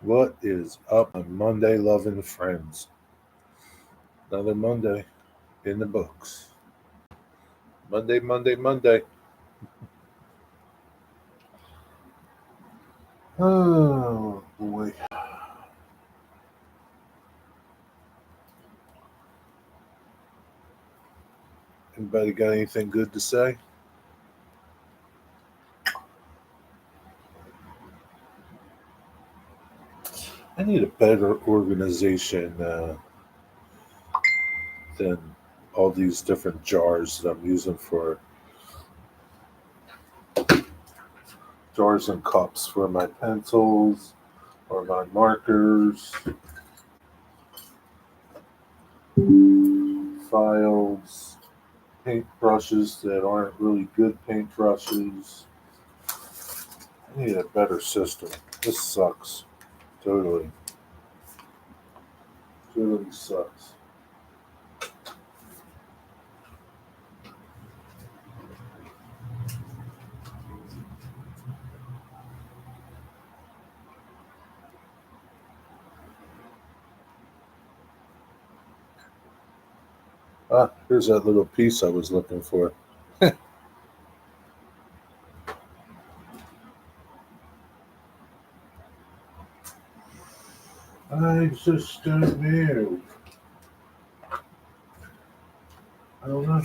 What is up, my Monday loving friends? Another Monday in the books. Monday, Monday, Monday. Oh boy. Anybody got anything good to say? I need a better organization than all these different jars that I'm using for jars and cups for my pencils or my markers, files, paint brushes that aren't really good paintbrushes. I need a better system. This sucks. Totally. Totally sucks. Ah, here's that little piece I was looking for. I just don't know. I don't know.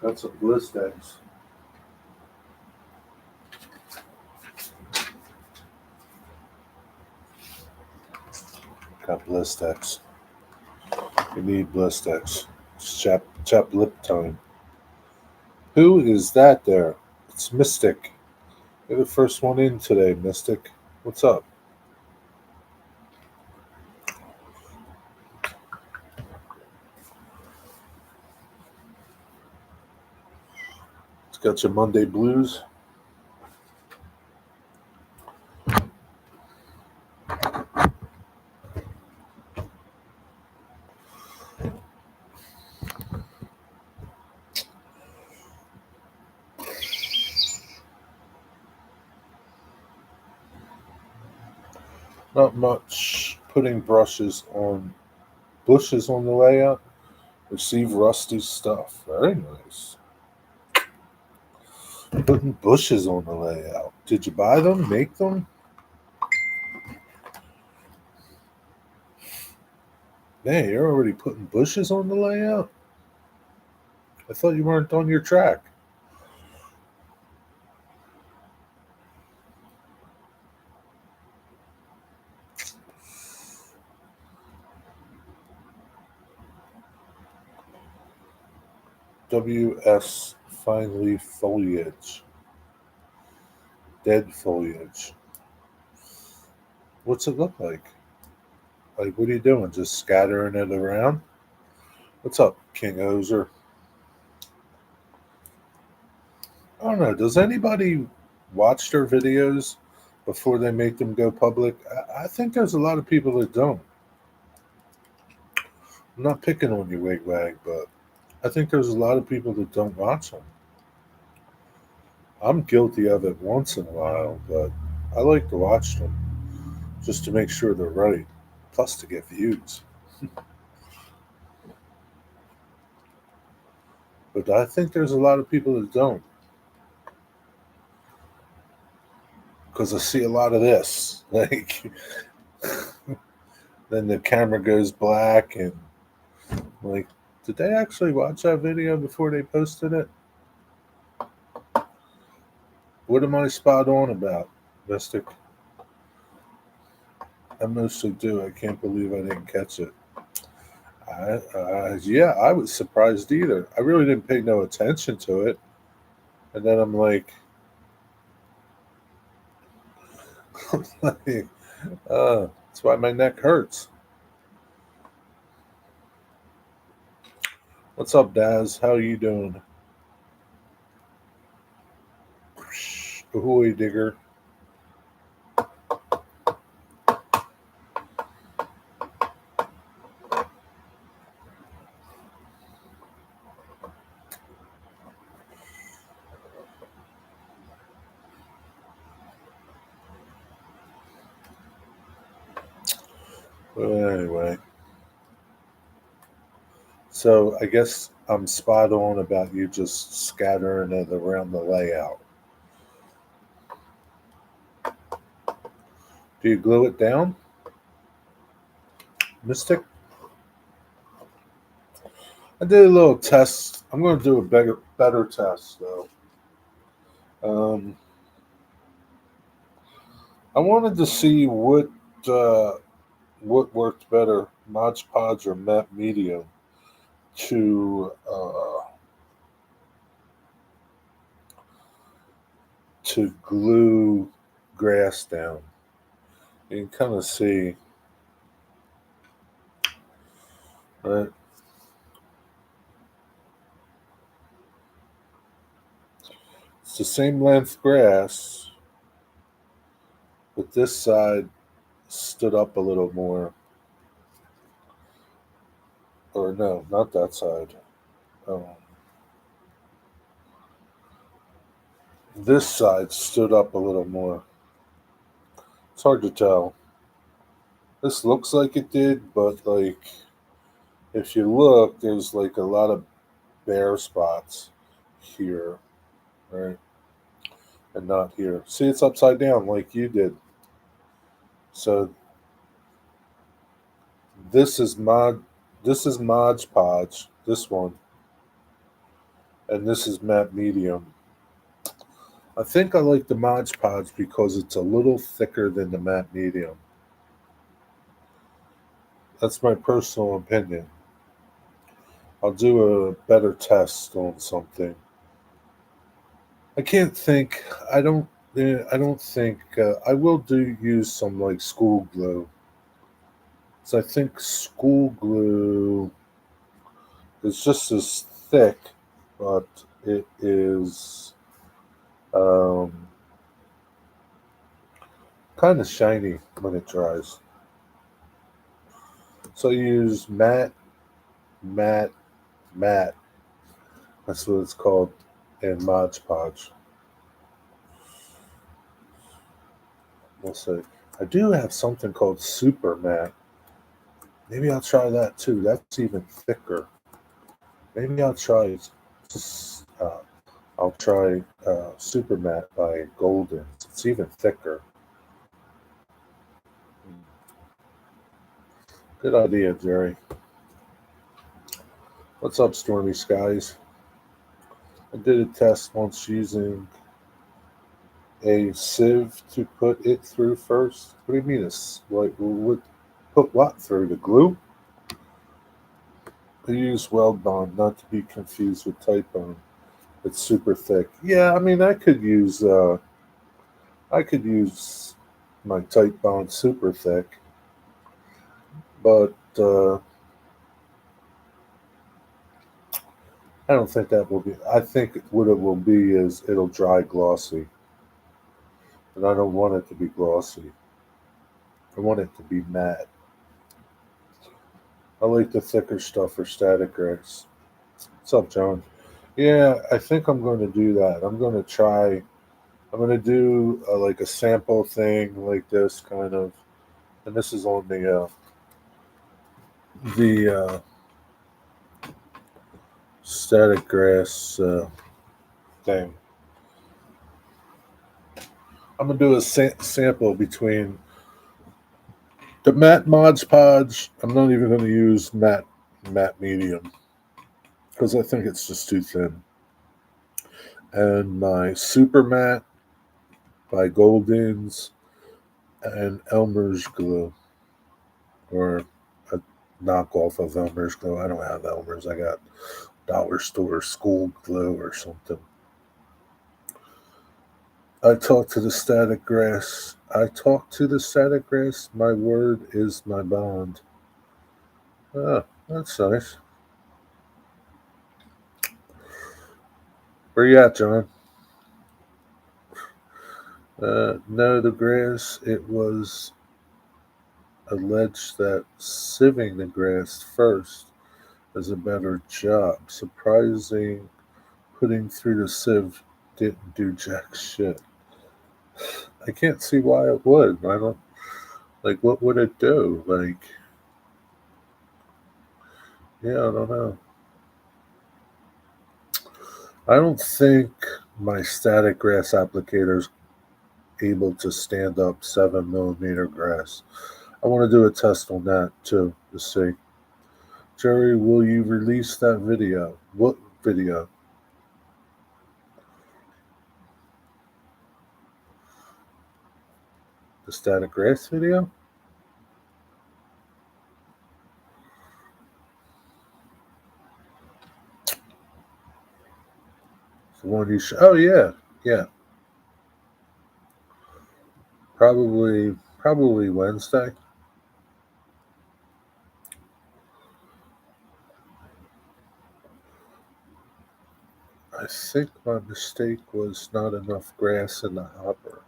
Got some Blistex. Got Blistex. You need Blistex. It's chap lip time. Who is that there? It's Mystic. You're the first one in today, Mystic. What's up? It's got your Monday blues. Not much. Putting bushes on the layout. Receive rusty stuff. Very nice. Putting bushes on the layout. Did you buy them? Make them? Man, you're already putting bushes on the layout? I thought you weren't on your track. WS fine leaf foliage. Dead foliage. What's it look like? Like, what are you doing? Just scattering it around? What's up, King Ozer? I don't know. Does anybody watch their videos before they make them go public? I think there's a lot of people that don't. I'm not picking on you, Wigwag, but I think there's a lot of people that don't watch them. I'm guilty of it once in a while, but I like to watch them just to make sure they're right, plus to get views. But I think there's a lot of people that don't because I see a lot of this. Like, then the camera goes black, and like, did they actually watch that video before they posted it? What am I spot on about, Mystic? I mostly do. I can't believe I didn't catch it. Yeah, I was surprised either. I really didn't pay no attention to it, and then I'm like, like that's why my neck hurts. What's up, Daz? How you doing? Ahoy, digger. Well, anyway, so I guess I'm spot on about you just scattering it around the layout. Do you glue it down, Mystic? I did a little test. I'm going to do a better test though. Um, I wanted to see uh, what worked better, Mod Podge or Map Medium, to to glue grass down. You can kind of see, right? It's the same length grass, but this side stood up a little more. Or no, not that side. Um, this side stood up a little more. It's hard to tell. This looks like it did, but like if you look, there's like a lot of bare spots here, right? And not here. See, it's upside down like you did. So this is Mod Podge, this one, and this is Map Medium. I think I like the Mod Podge because it's a little thicker than the Map Medium. That's my personal opinion. I'll do a better test on something. I can't think. I don't. I don't think I will do use some like school glue. So I think school glue is just as thick, but it is um, kind of shiny when it dries. So I use matte, matte. That's what it's called in Mod Podge. We'll see. I do have something called Super Matte. Maybe I'll try that too. That's even thicker. Maybe I'll try Super Matte by Golden. It's even thicker. Good idea, Jerry. What's up, Stormy Skies? I did a test once using a sieve to put it through first. What do you mean? Put what through? The glue? I use Weld Bond, not to be confused with Tight Bond. It's super thick. Yeah, I mean, I could use my Tight Bond super thick, but I don't think that will be. I think what it will be is it'll dry glossy, and I don't want it to be glossy. I want it to be matte. I like the thicker stuff for static grass. What's up, John? Yeah, I think I'm going to do that. I'm going to try. I'm going to do like a sample thing like this kind of, and this is on the static grass thing. I'm gonna do a sample between the matte Mods Podge. I'm not even going to use matte medium because I think it's just too thin. And my super matte by Goldens and Elmer's glue, or a knockoff of Elmer's glue. I don't have Elmer's. I got dollar store school glue or something. I talk to the static grass. I talk to the static grass. My word is my bond. Ah, that's nice. Where you at, John? No, the grass. It was alleged that sieving the grass first is a better job. Surprising, putting through the sieve didn't do jack shit. I can't see why it would. I don't like. What would it do? Like, Yeah, I don't know. I don't think my static grass applicator is able to stand up 7 millimeter grass. I want to do a test on that too to see. Jerry, will you release that video? What video? The static grass video? The one you oh yeah, yeah. Probably Wednesday. I think my mistake was not enough grass in the hopper.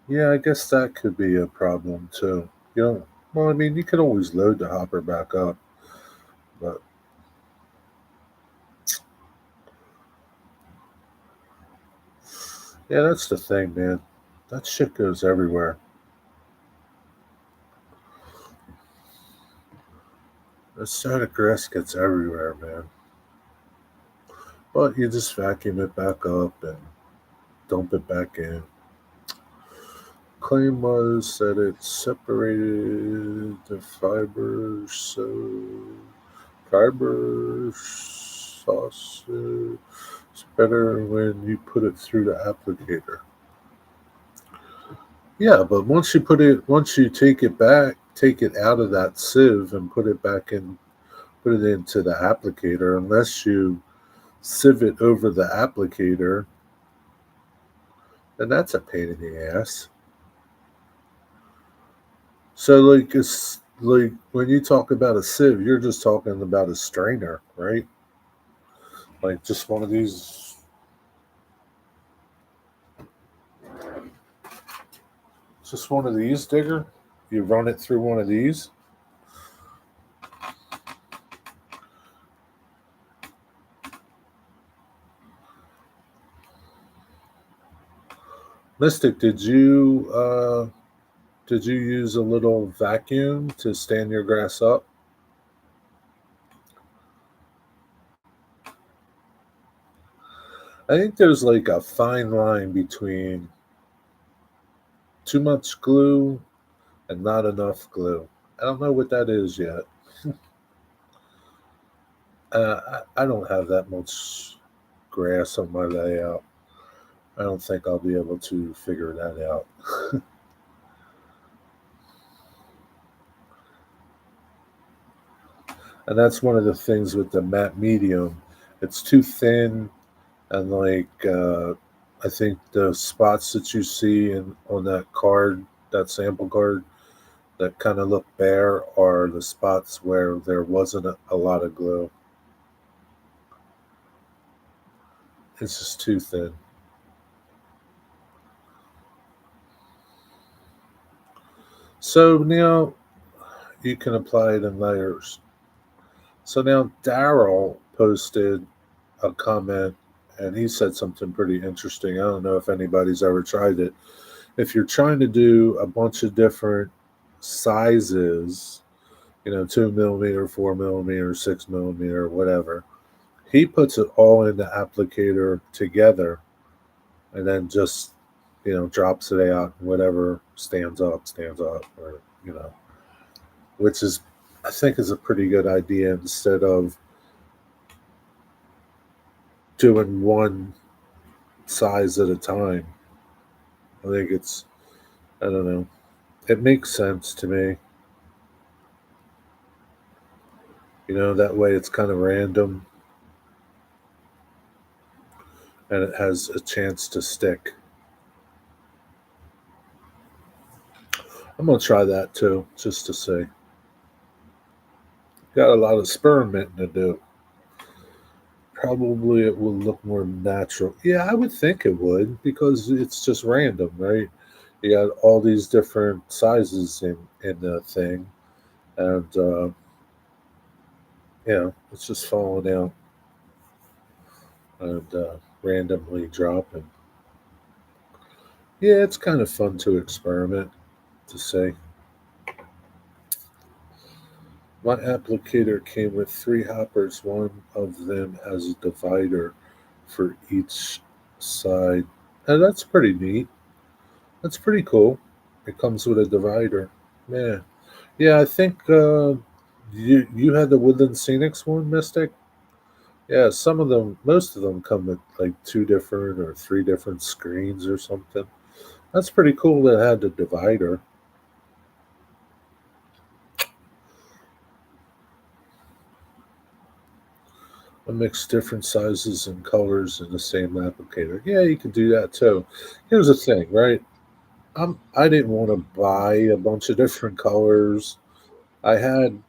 Yeah, I guess that could be a problem too. You know, well, I mean, you can always load the hopper back up, but yeah, that's the thing, man. That shit goes everywhere. The static grass gets everywhere, man. But you just vacuum it back up and dump it back in. Claim was that it separated the fibers, so fiber sauce is better when you put it through the applicator. Yeah, but once you take it back, take it out of that sieve and put it back in, put it into the applicator, unless you sieve it over the applicator, then that's a pain in the ass. So, like, it's like when you talk about a sieve, you're just talking about a strainer, right? Like just one of these, just one of these digger. You run it through one of these. Mystic, did you use a little vacuum to stand your grass up? I think there's like a fine line between too much glue and not enough glue. I don't know what that is yet. I don't have that much grass on my layout. I don't think I'll be able to figure that out. And that's one of the things with the matte medium. It's too thin, and I think the spots that you see in on that card, that sample card, that kind of look bare, are the spots where there wasn't a lot of glue. It's just too thin. So now you can apply it in layers. So now Daryl posted a comment and he said something pretty interesting. I don't know if anybody's ever tried it. If you're trying to do a bunch of different sizes, 2 millimeter, 4 millimeter, 6 millimeter, whatever, he puts it all in the applicator together and then just, drops it out and whatever stands up, or, which is, I think, is a pretty good idea instead of doing one size at a time. I think I don't know. It makes sense to me. That way it's kind of random and it has a chance to stick. I'm going to try that too, just to see. Got a lot of experimenting to do. Probably it will look more natural. Yeah, I would think it would because it's just random, right? You got all these different sizes in the thing, and it's just falling out and randomly dropping. Yeah, it's kind of fun to experiment to see. My applicator came with three hoppers. One of them has a divider for each side. And that's pretty neat. That's pretty cool. It comes with a divider. Yeah. Yeah, I think you had the Woodland Scenics one, Mystic? Yeah, some of them, most of them come with like two different or three different screens or something. That's pretty cool that it had the divider. I mix different sizes and colors in the same applicator. Yeah, you can do that too. Here's the thing, right? I didn't want to buy a bunch of different colors. I had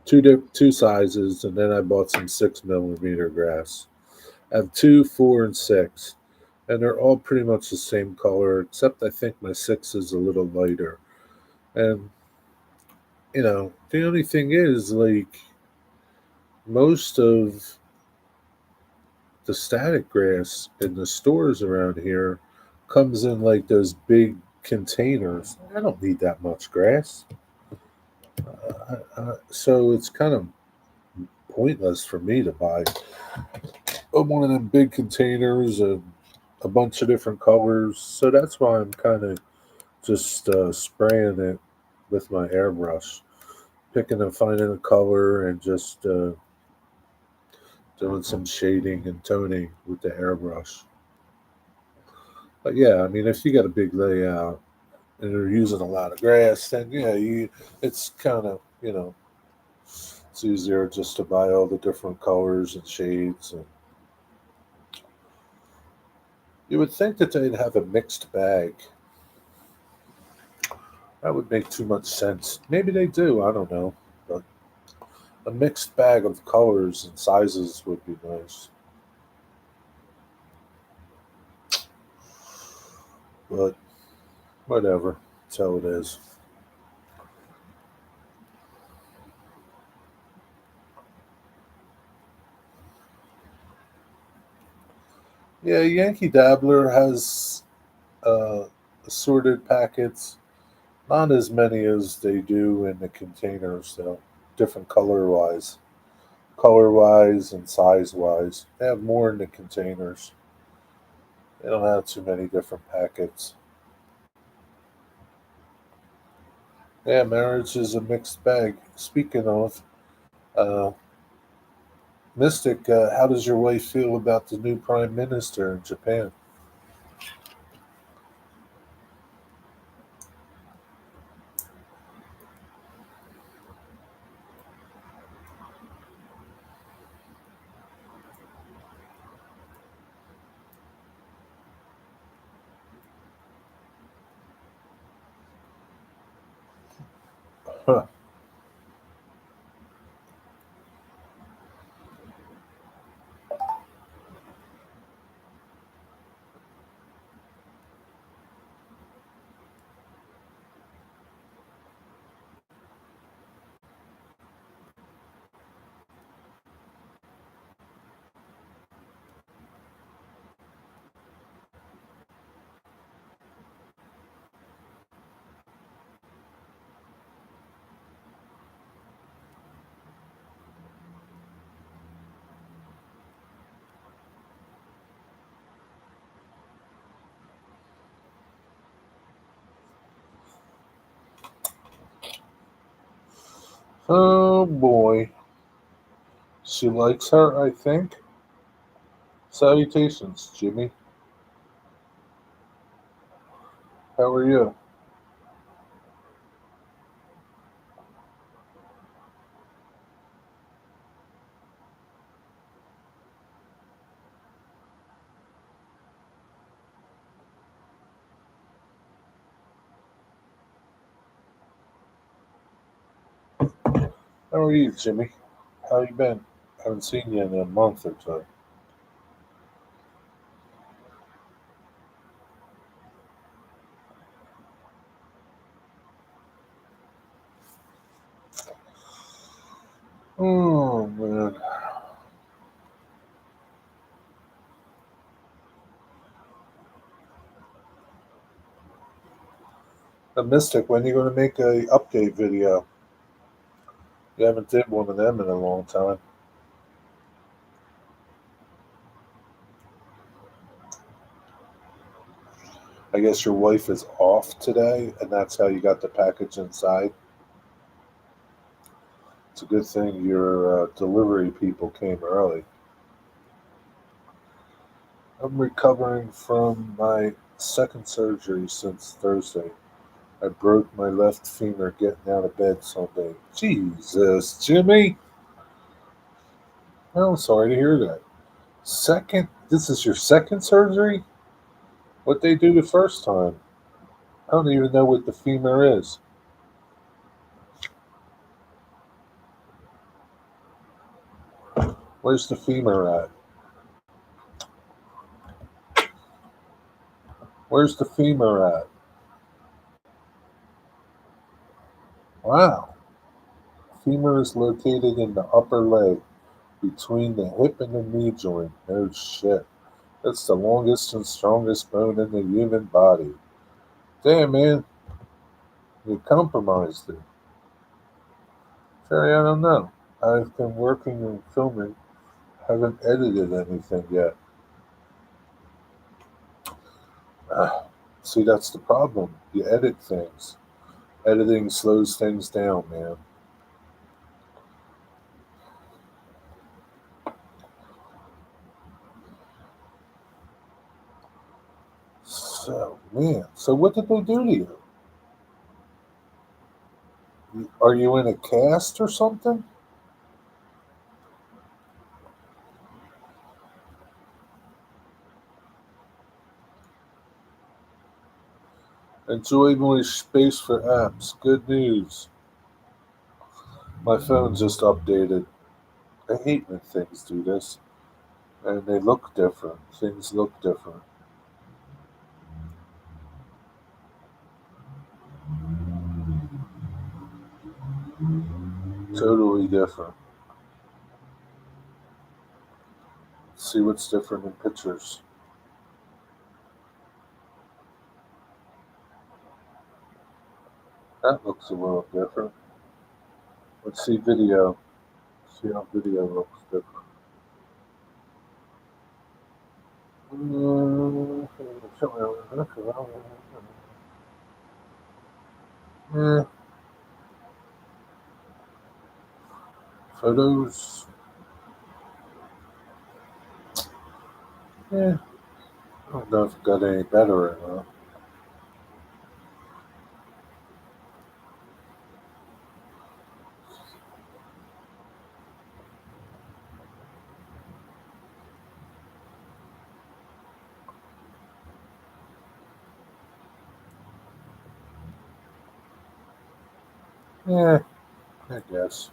two sizes, and then I bought some 6 millimeter grass. I have two, 4, and 6, and they're all pretty much the same color, except I think my 6 is a little lighter. And the only thing is, like, most of the static grass in the stores around here comes in like those big containers. I don't need that much grass, so it's kind of pointless for me to buy one of them big containers and a bunch of different colors. So that's why I'm kind of just spraying it with my airbrush, picking and finding a color, and just doing some shading and toning with the airbrush. But yeah, I mean, if you got a big layout and you're using a lot of grass, then yeah, it's kind of it's easier just to buy all the different colors and shades. And you would think that they'd have a mixed bag. That would make too much sense. Maybe they do. I don't know, but a mixed bag of colors and sizes would be nice. But whatever, that's how it is. Yeah, Yankee Dabbler has assorted packets. Not as many as they do in the containers, though. Different color wise and size wise. They have more in the containers. They don't have too many different packets. Yeah, marriage is a mixed bag. Speaking of, uh, Mystic, how does your wife feel about the new prime minister in Japan? Huh. Oh boy. She likes her, I think. Salutations, Jimmy. How are you? How are you, Jimmy? How you been? Haven't seen you in a month or so. Oh man. The Mystic, when are you gonna make a update video? You haven't did one of them in a long time. I guess your wife is off today, and that's how you got the package inside. It's a good thing your delivery people came early. I'm recovering from my second surgery since Thursday. I broke my left femur getting out of bed Sunday. Jesus, Jimmy. I'm sorry to hear that. Second, this is your second surgery? What they do the first time? I don't even know what the femur is. Where's the femur at? Where's the femur at? Wow. Femur is located in the upper leg between the hip and the knee joint. No shit. It's the longest and strongest bone in the human body. Damn, man. You compromised it. Terry, I don't know. I've been working and filming. Haven't edited anything yet. Ah, see, that's the problem. You edit things. Editing slows things down, man. So, man. So, what did they do to you? Are you in a cast or something? Enjoy more space for apps. Good news. My phone just updated. I hate when things do this. And they look different. Things look different. Totally different. See what's different in pictures. That looks a little different. Let's see video. See how video looks different. Eh, photos. I don't know if it got any better or not. Yeah, I guess.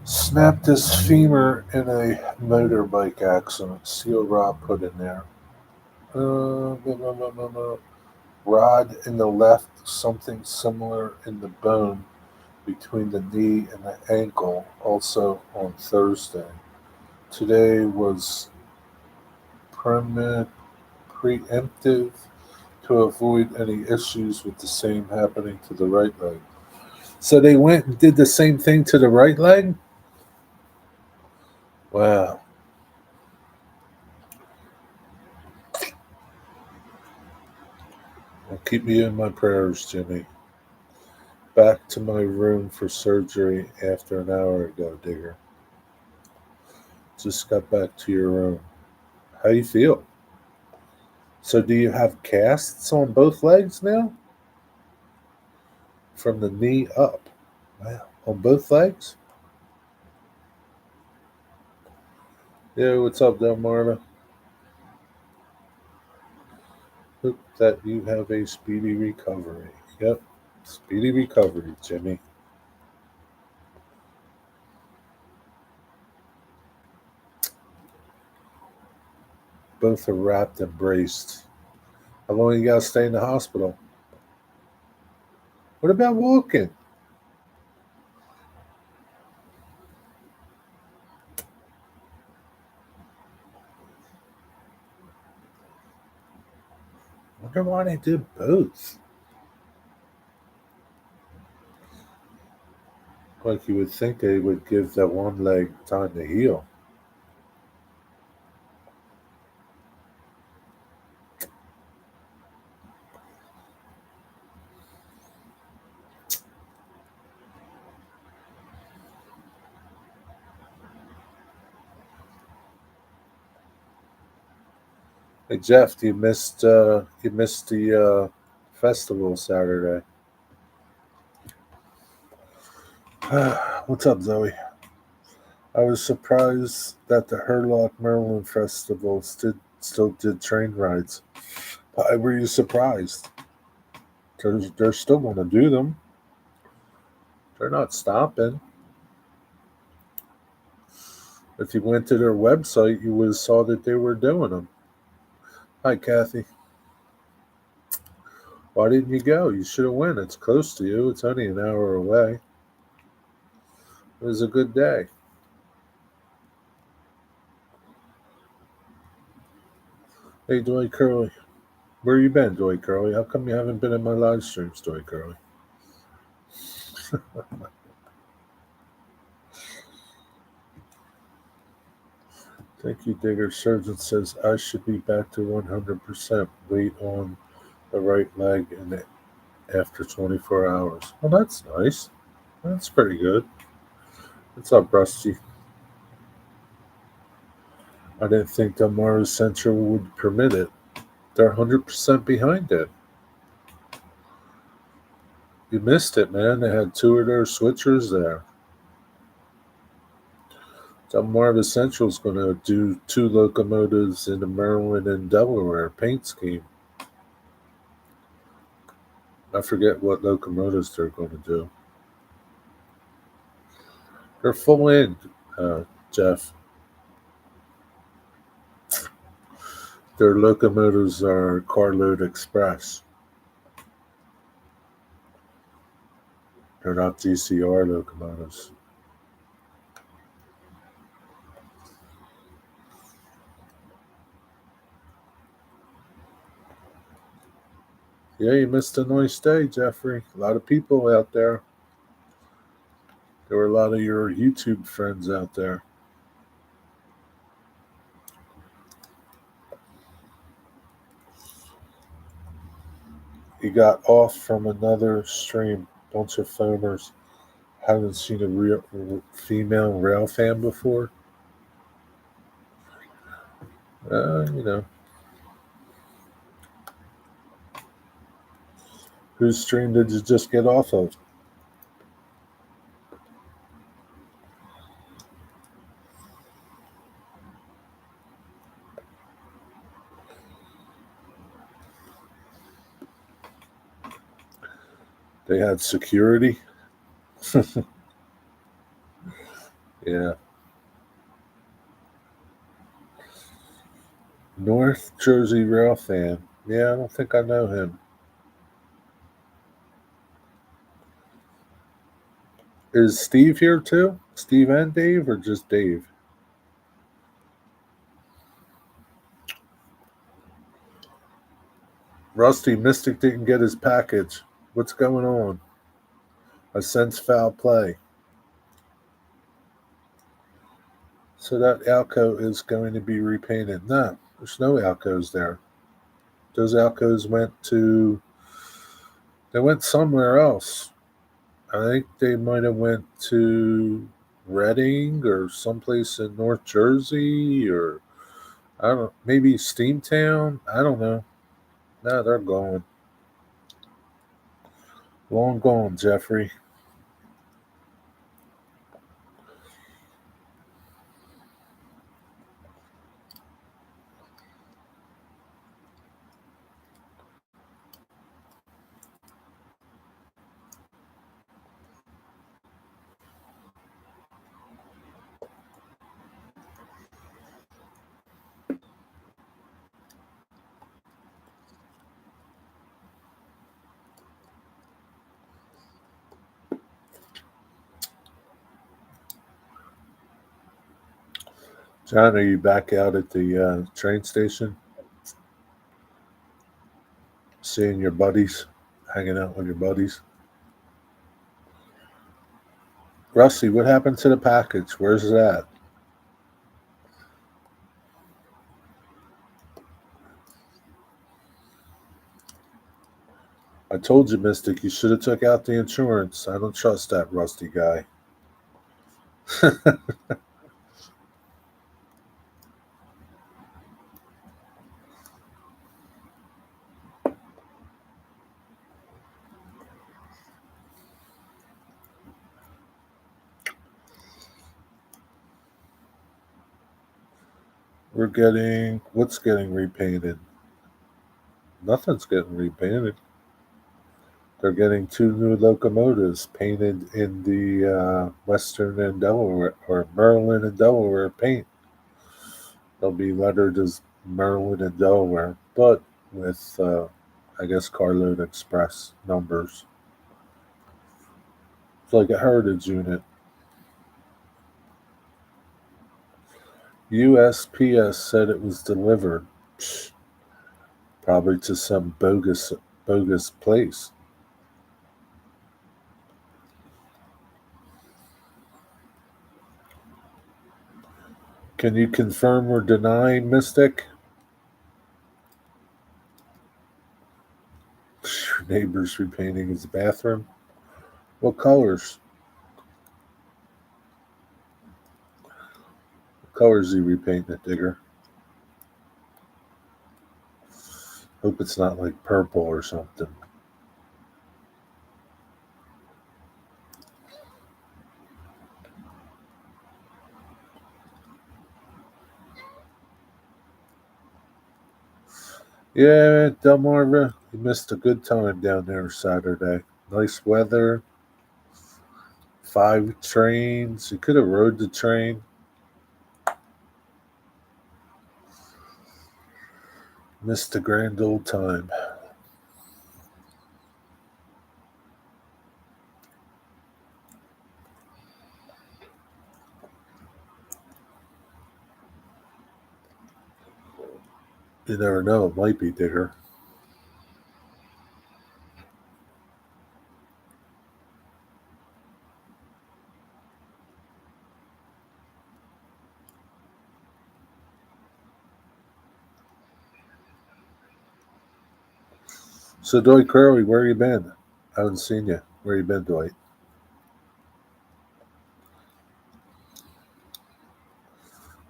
Snapped his femur in a motorbike accident. Steel rod put in there. Blah, blah, blah, blah, blah. Rod in the left, something similar in the bone between the knee and the ankle, also on Thursday. Today was preemptive to avoid any issues with the same happening to the right leg. So they went and did the same thing to the right leg? Wow. Well, keep me in my prayers, Jimmy. Back to my room for surgery after an hour ago, Digger. Just got back to your room. How you feel? So do you have casts on both legs now? From the knee up. Wow. On both legs? Yeah, what's up, Delmarva? Hope that you have a speedy recovery. Yep. Speedy recovery, Jimmy. Both are wrapped and braced. How long you gotta stay in the hospital? What about walking? Wonder why they did both. Like you would think they would give that one leg time to heal. Hey Jeff, you missed the festival Saturday. What's up, Zoe? I was surprised that the Hurlock Merlin Festival still did train rides. Why were you surprised? They're still going to do them. They're not stopping. If you went to their website, you would have saw that they were doing them. Hi, Kathy. Why didn't you go? You should have went. It's close to you. It's only an hour away. It was a good day. Hey, Joy Curly. Where you been, Joy Curly? How come you haven't been in my live streams, Joy Curly? Thank you, Digger. Surgeon says I should be back to 100% weight on the right leg after 24 hours. Well, that's nice. That's pretty good. What's up, Rusty? I didn't think Delmar Central would permit it. They're 100% behind it. You missed it, man. They had two of their switchers there. Delmarva Central's going to do two locomotives in the Maryland and Delaware paint scheme. I forget what locomotives they're going to do. They're full in, Jeff. Their locomotives are carload express. They're not DCR locomotives. Yeah, you missed a nice day, Jeffrey. A lot of people out there. There were a lot of your YouTube friends out there. He got off from another stream. Bunch of foamers. Haven't seen a real female rail fan before. You know. Whose stream did you just get off of? They had security. Yeah. North Jersey rail fan. Yeah, I don't think I know him. Is Steve here too? Steve and Dave, or just Dave? Rusty Mystic didn't get his package. What's going on? I sense foul play. So that Alco is going to be repainted. No, there's no Alcos there. Those Alcos they went somewhere else. I think they might have went to Reading or someplace in North Jersey, or I don't, maybe Steamtown. I don't know. No, they're gone. Long gone, Jeffrey. John, are you back out at the train station? Seeing your buddies, hanging out with your buddies? Rusty, what happened to the package? Where's it at? I told you, Mystic, you should have took out the insurance. I don't trust that Rusty guy. What's getting repainted? Nothing's getting repainted. They're getting two new locomotives painted in the Western and Delaware, or Maryland and Delaware paint. They'll be lettered as Maryland and Delaware, but with, I guess, carload express numbers. It's like a heritage unit. USPS said it was delivered, probably to some bogus place. Can you confirm or deny, Mystic? Your neighbor's repainting his bathroom. What colors? What colors is he repainting it, Digger? Hope it's not like purple or something. Yeah, Delmarva, you missed a good time down there Saturday. Nice weather, 5 trains. You could have rode the train. Missed a grand old time. You never know, it might be Digger. So, Dwight Crowley, where you been? I haven't seen you. Where you been, Dwight?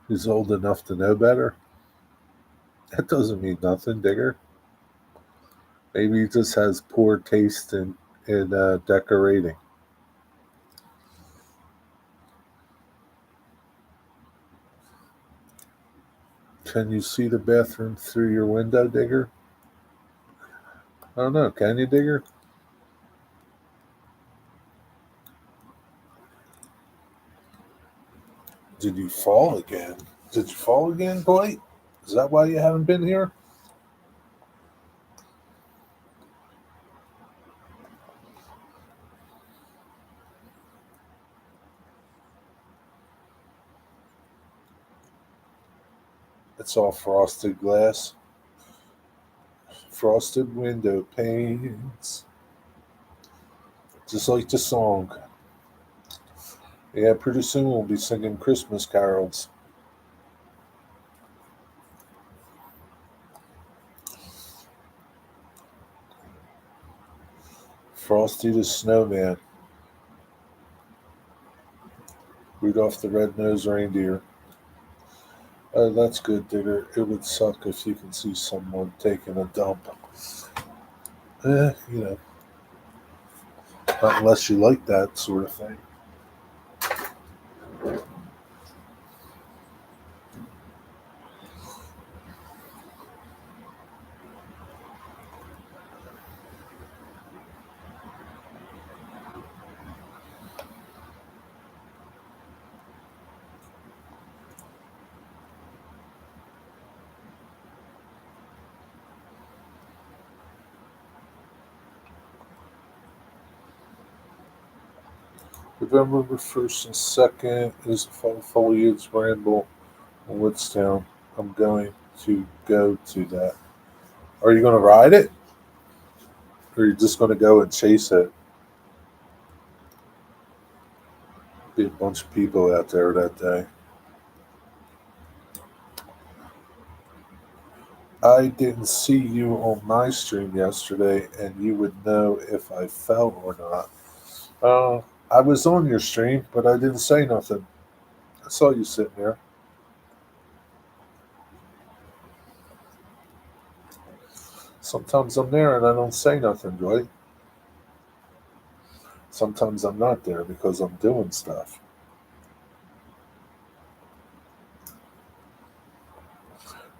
He's old enough to know better. That doesn't mean nothing, Digger. Maybe he just has poor taste in decorating. Can you see the bathroom through your window, Digger? I don't know. Can you, Digger? Did you fall again? Did you fall again, Dwight? Is that why you haven't been here? It's all frosted glass. Frosted window panes. Just like the song. Yeah, pretty soon we'll be singing Christmas carols. Frosty the Snowman. Rudolph the Red-Nosed Reindeer. That's good, Digger. It would suck if you can see someone taking a dump. You know, not unless you like that sort of thing. November 1st and 2nd is Fall Foliage Ramble in Woodstown. I'm going to go to that. Are you going to ride it? Or are you just going to go and chase it? bunch of people out there that day. I didn't see you on my stream yesterday, and you would know if I fell or not. I was on your stream, but I didn't say nothing. I saw you sitting there. Sometimes I'm there and I don't say nothing, right? Sometimes I'm not there because I'm doing stuff.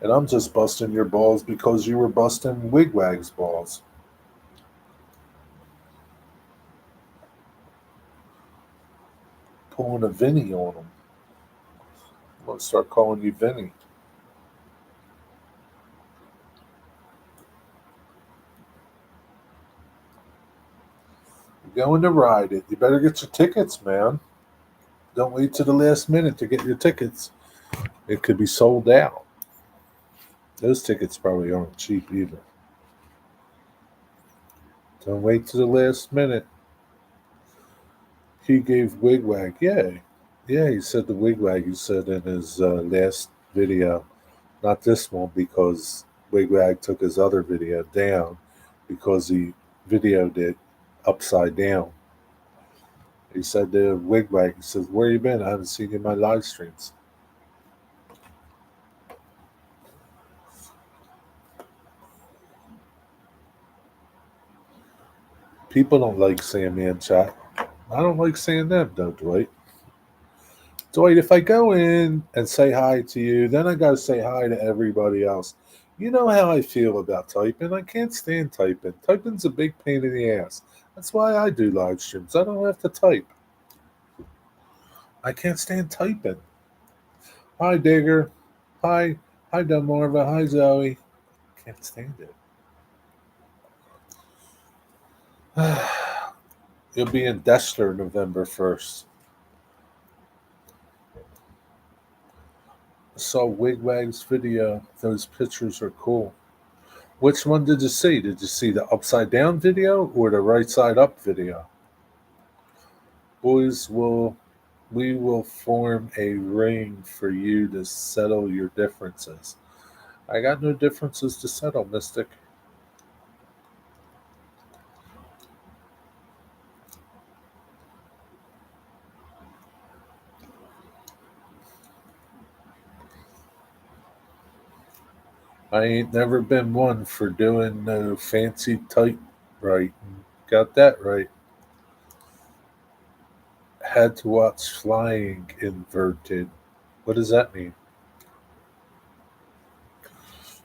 And I'm just busting your balls because you were busting Wigwag's balls. Pulling a Vinny on him. I'm going to start calling you Vinny. You're going to ride it. You better get your tickets, man. Don't wait to the last minute to get your tickets. It could be sold out. Those tickets probably aren't cheap either. Don't wait to the last minute. He gave Wigwag, yeah, he said the Wigwag, he said in his last video. Not this one because Wigwag took his other video down because he videoed it upside down. He said to Wigwag, he says, "Where you been? I haven't seen you in my live streams." People don't like seeing me in chat. I don't like seeing them though, Dwight. Dwight, if I go in and say hi to you, then I gotta say hi to everybody else. You know how I feel about typing. I can't stand typing. Typing's a big pain in the ass. That's why I do live streams. I don't have to type. I can't stand typing. Hi, Digger. Hi, hi, Delmarva. Hi, Zoe. Can't stand it. You'll be in Destler November 1st. I saw Wigwag's video. Those pictures are cool. Which one did you see? Did you see the upside down video or the right side up video? Boys, we will form a ring for you to settle your differences. I got no differences to settle, Mystic. I ain't never been one for doing no fancy typewriting. Got that right. Had to watch flying inverted. What does that mean?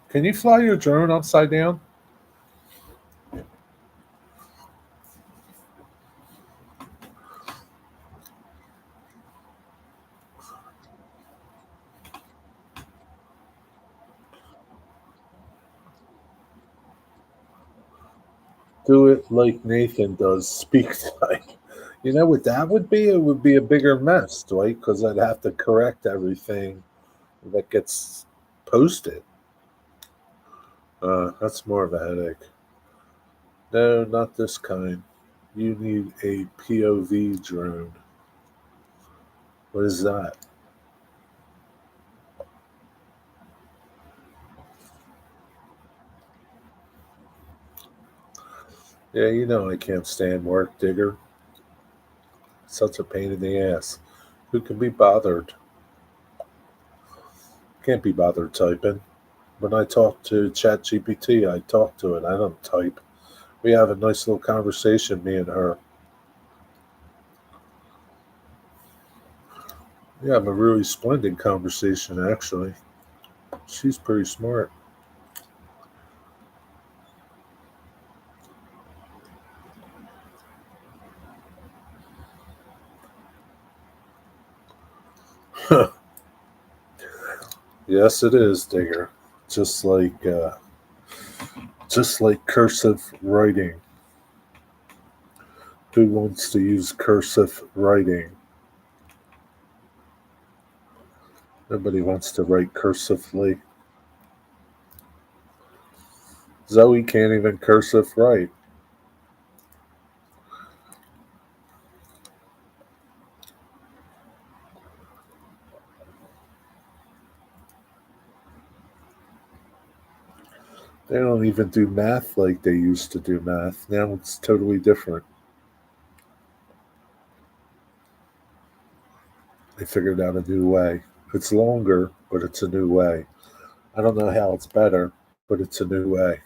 Can you fly your drone upside down? Do it like Nathan does. Speak like. You know what that would be? It would be a bigger mess, Dwight, because I'd have to correct everything that gets posted. That's more of a headache. No, not this kind. You need a POV drone. What is that? Yeah, you know I can't stand work, Digger. Such a pain in the ass. Who can be bothered? Can't be bothered typing. When I talk to ChatGPT, I talk to it. I don't type. We have a nice little conversation, me and her. We have a really splendid conversation, actually. She's pretty smart. Yes, it is, Digger. Just like, uh, just like cursive writing. Who wants to use cursive writing? Nobody wants to write cursively. Zoe can't even cursive write. They don't even do math like they used to do math. Now it's totally different. They figured out a new way. It's longer, but it's a new way. I don't know how it's better, but it's a new way.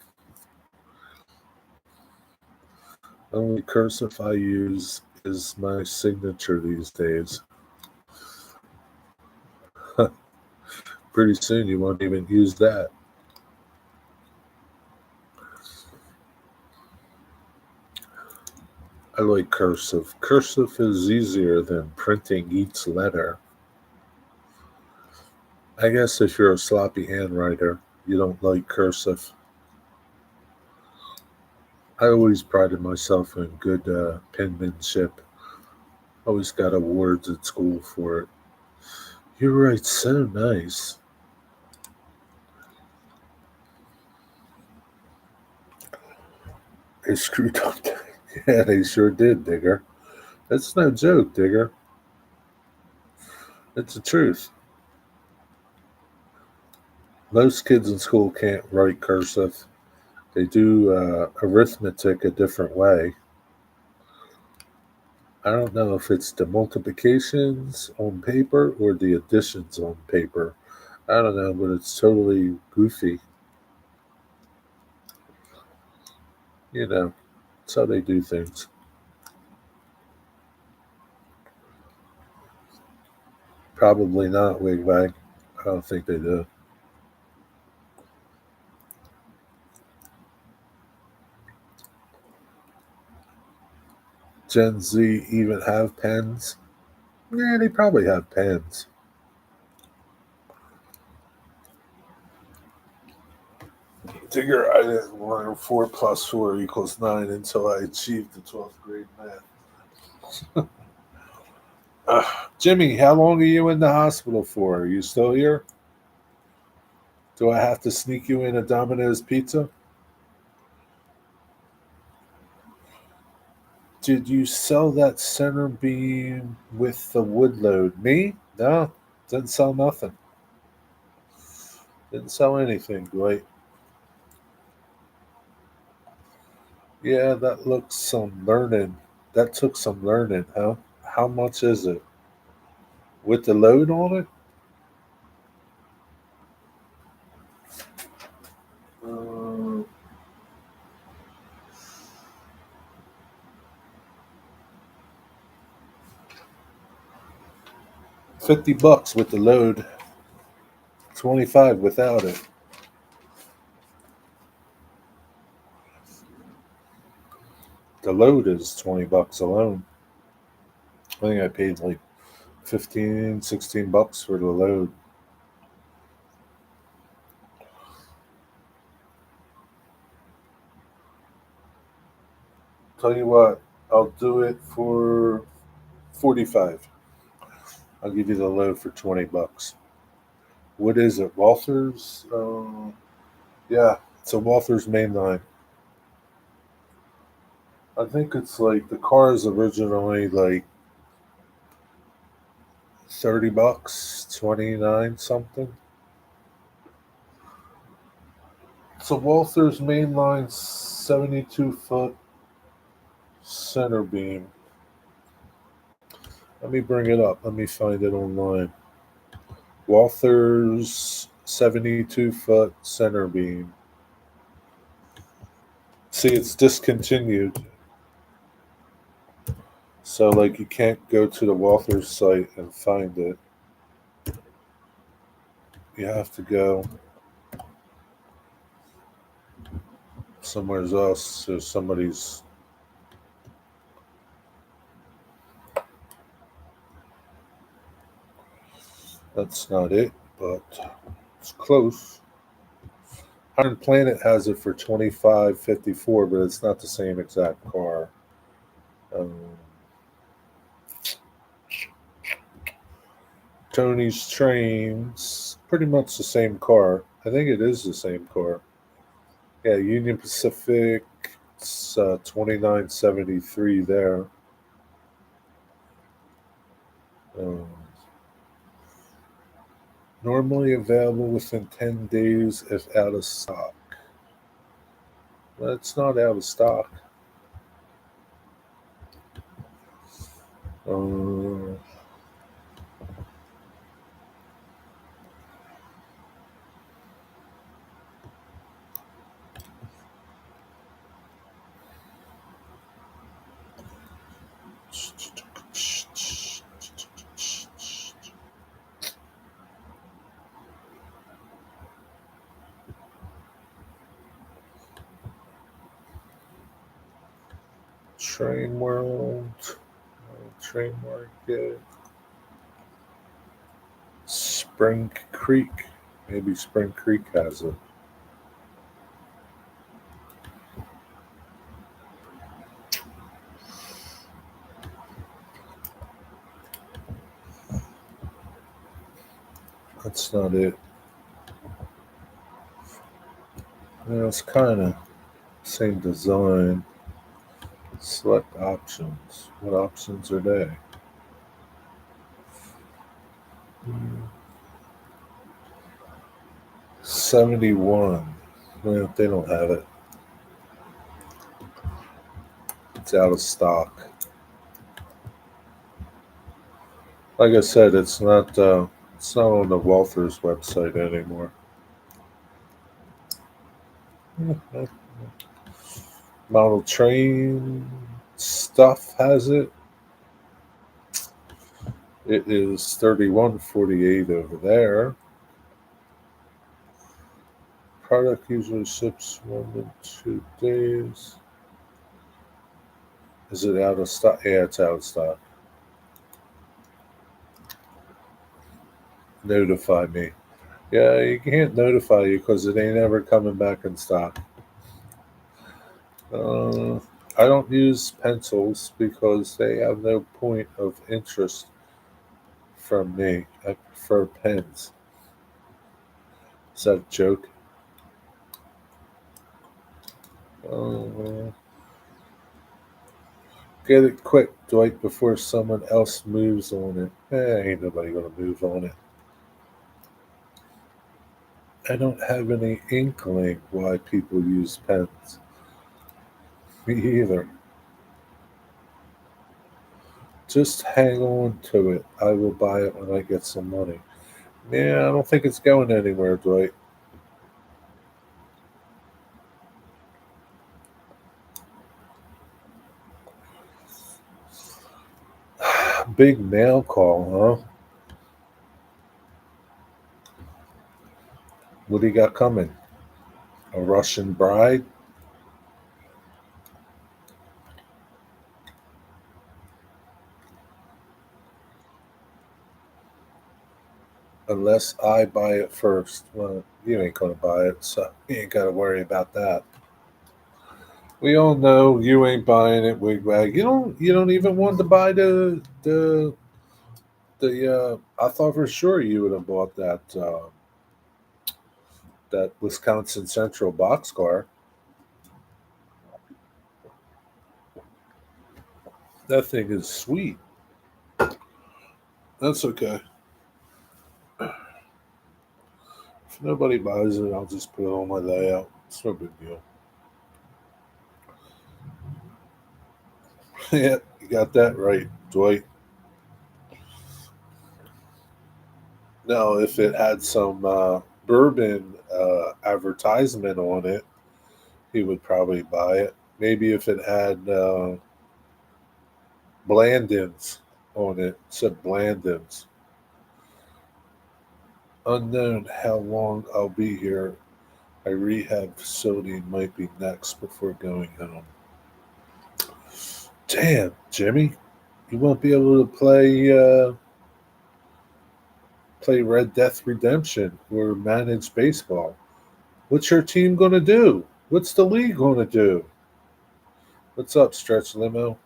Only cursive I use is my signature these days. Pretty soon you won't even use that. I like cursive. Cursive is easier than printing each letter. I guess if you're a sloppy handwriter, you don't like cursive. I always prided myself in good penmanship. Always got awards at school for it. You write so nice. They screwed up. Yeah, they sure did, Digger. That's no joke, Digger. It's the truth. Most kids in school can't write cursive. They do arithmetic a different way. I don't know if it's the multiplications on paper or the additions on paper. I don't know, but it's totally goofy. You know, it's how they do things. Probably not Wigwag. I don't think they do. Gen Z even have pens? Yeah, they probably have pens. Digger, I didn't learn 4 plus 4 equals 9 until I achieved the 12th grade math. Jimmy, how long are you in the hospital for? Are you still here? Do I have to sneak you in a Domino's pizza? Did you sell that center beam with the wood load? Me? No, didn't sell nothing. Didn't sell anything, Dwight. Yeah, that looks some learning. That took some learning, huh? How much is it? With the load on it? 50 bucks with the load, 25 without it. The load is 20 bucks alone. I think I paid like 15, 16 bucks for the load. Tell you what, I'll do it for 45. I'll give you the load for 20 bucks. What is it? Walther's? Yeah, it's a Walther's mainline. I think it's like the car is originally like 30 bucks, 29 something. It's a Walther's mainline 72-foot center beam. Let me bring it up. Let me find it online. Walther's 72-foot center beam. See, it's discontinued. So, like, you can't go to the Walther's site and find it. You have to go somewhere else. So, somebody's. That's not it, but it's close. Iron Planet has it for 25.54, but it's not the same exact car. Um, Tony's Trains, pretty much the same car. I think it is the same car. Yeah, Union Pacific, it's 29.73 there. Um, Normally available within 10 days if out of stock. It's not out of stock. Uh, Train World, Train Market, Spring Creek. Maybe Spring Creek has it. That's not it. Yeah, it's kind of same design. Select options. What options are they? 71. Well, they don't have it. It's out of stock. Like I said, it's not. It's not on the Walthers website anymore. Model train stuff has it. It is 31.48 over there. Product usually ships 1 to 2 days. Is it out of stock? Yeah, it's out of stock. Notify me. Yeah, you can't notify you because it ain't ever coming back in stock. Uh, I don't use pencils because they have no point of interest from me. I prefer pens. Is that a joke? Uh, get it quick, Dwight, before someone else moves on it. Ain't nobody gonna move on it. I don't have any inkling why people use pens. Me either. Just hang on to it. I will buy it when I get some money. Yeah, I don't think it's going anywhere, Dwight. Big mail call, huh? What do you got coming? A Russian bride? Unless I buy it first. Well, you ain't gonna buy it, so you ain't gotta worry about that. We all know you ain't buying it, wigwag. You don't even want to buy the I thought for sure you would have bought that Wisconsin Central boxcar. That thing is sweet. That's okay. If nobody buys it, I'll just put it on my layout. It's no big deal. Yeah, you got that right, Dwight. Now, if it had some bourbon advertisement on it, he would probably buy it. Maybe if it had Blandins on it, said Blandins. Unknown how long I'll be here. My rehab facility might be next before going home. Damn, Jimmy, you won't be able to play Red Death Redemption or manage baseball. What's your team going to do? What's the league going to do? What's up, Stretch Limo?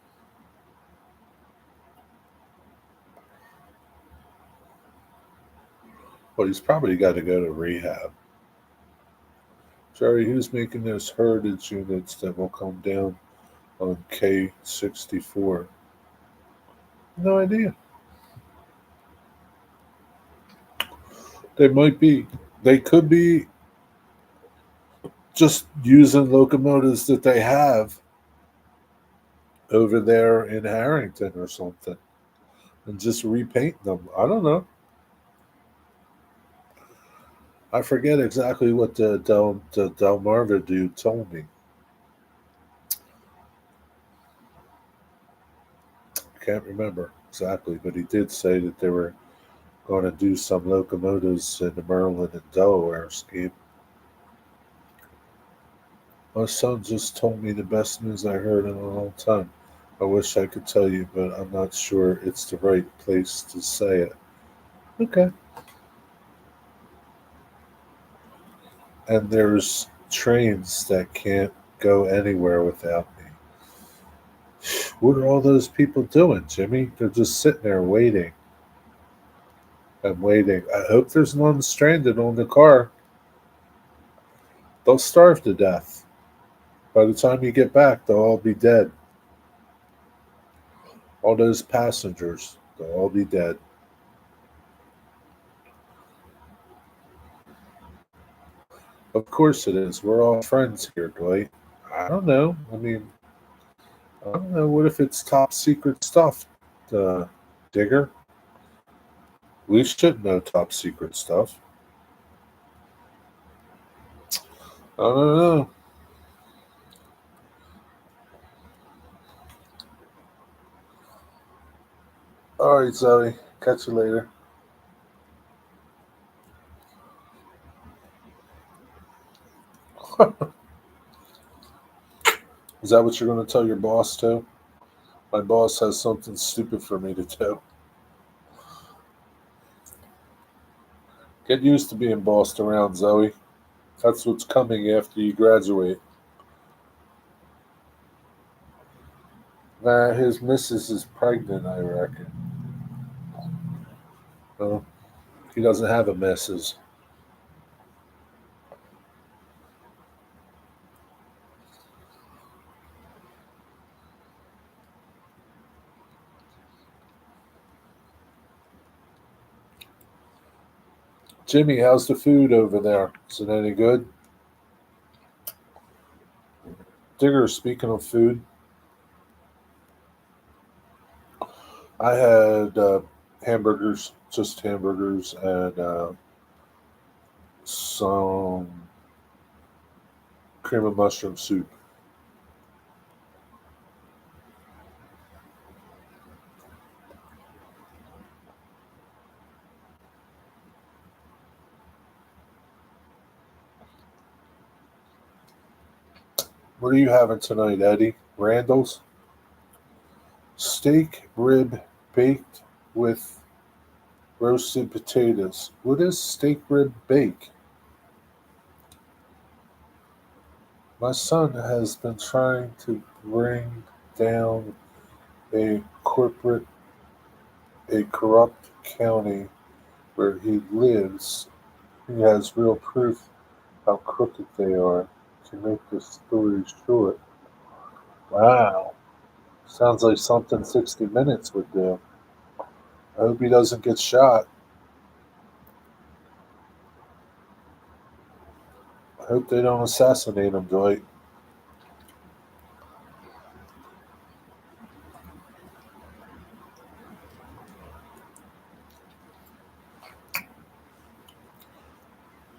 Well, he's probably got to go to rehab. Jerry, who's making those heritage units that will come down on K64? No idea. They might be. They could be. just using locomotives that they have over there in Harrington or something and just repaint them. I don't know. I forget exactly what the Delmarva dude told me. Can't remember exactly, but he did say that they were going to do some locomotives in the Maryland and Delaware scheme. My son just told me the best news I heard in a long time. I wish I could tell you, but I'm not sure it's the right place to say it. Okay. And there's trains that can't go anywhere without me. What are all those people doing, Jimmy? They're just sitting there waiting and waiting. I hope there's none stranded on the car. They'll starve to death. By the time you get back, they'll all be dead. All those passengers, they'll all be dead. Of course it is. We're all friends here, Dwight. I don't know. I mean, I don't know. What if it's top secret stuff, uh, Digger? We should know top secret stuff. I don't know. All right, Zoe. Catch you later. Is that what you're going to tell your boss too? My boss has something stupid for me to do. Get used to being bossed around, Zoe. That's what's coming after you graduate. Nah, his missus is pregnant, I reckon. No, he doesn't have a missus. Jimmy, how's the food over there? Is it any good? Digger, speaking of food, I had hamburgers, just hamburgers, and some cream of mushroom soup. What are you having tonight, Eddie? Randall's? Steak rib baked with roasted potatoes. What is steak rib bake? My son has been trying to bring down a corporate, a corrupt county where he lives. He has real proof how crooked they are. To make the story short, wow, sounds like something 60 Minutes would do. I hope he doesn't get shot. I hope they don't assassinate him, Dwight.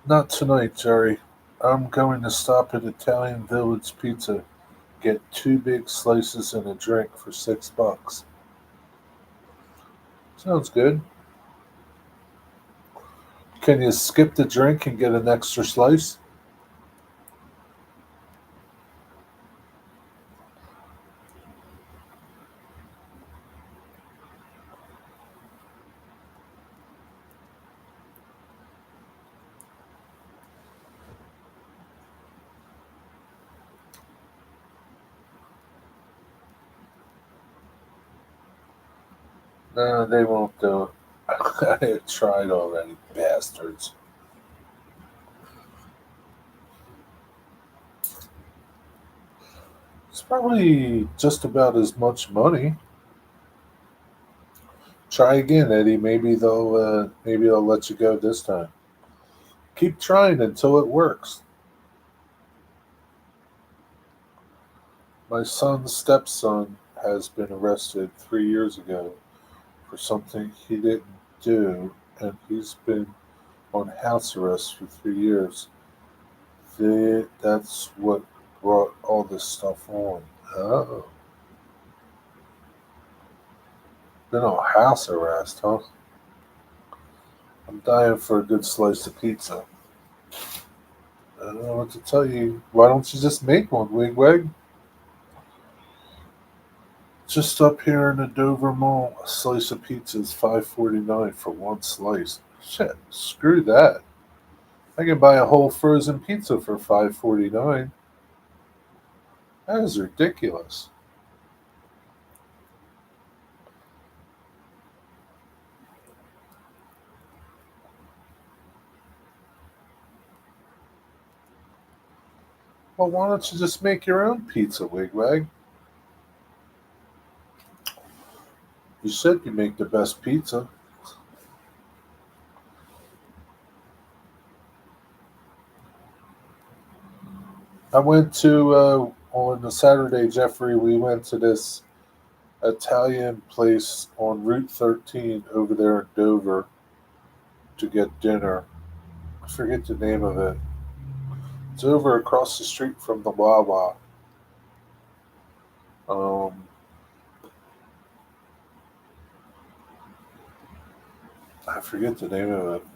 Not tonight, Jerry. I'm going to stop at Italian Village Pizza. Get two big slices and a drink for $6. Sounds good. Can you skip the drink and get an extra slice? No, they won't do it. I have tried already, bastards. It's probably just about as much money. Try again, Eddie. Maybe they'll let you go this time. Keep trying until it works. My son's stepson has been arrested 3 years ago for something he didn't do, and he's been on house arrest for 3 years. That's what brought all this stuff on. Oh, been on house arrest, huh? I'm dying for a good slice of pizza. I don't know what to tell you. Why don't you just make one, Wigwag? Just up here in the Dover Mall, a slice of pizza is $5.49 for one slice. Shit, screw that. I can buy a whole frozen pizza for $5.49. That is ridiculous. Well, why don't you just make your own pizza, Wigwag? You said you make the best pizza. I went to on the Saturday, Jeffrey. We went to this Italian place on Route 13 over there in Dover to get dinner. I forget the name of it. It's over across the street from the Wawa. Um, I forget the name of it.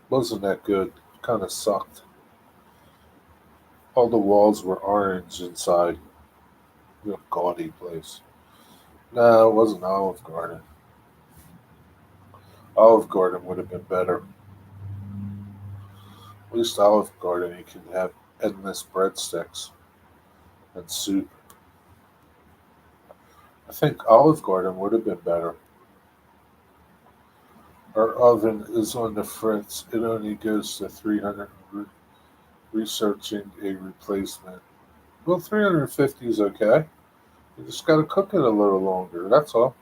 Wasn't that good? Kind of sucked. All the walls were orange inside. Real gaudy place. No, it wasn't Olive Garden. Olive Garden would have been better. At least Olive Garden, you can have endless breadsticks and soup. I think Olive Garden would have been better. Our oven is on the fritz. It only goes to 300. Researching a replacement. Well, 350 is okay. You just got to cook it a little longer. That's all.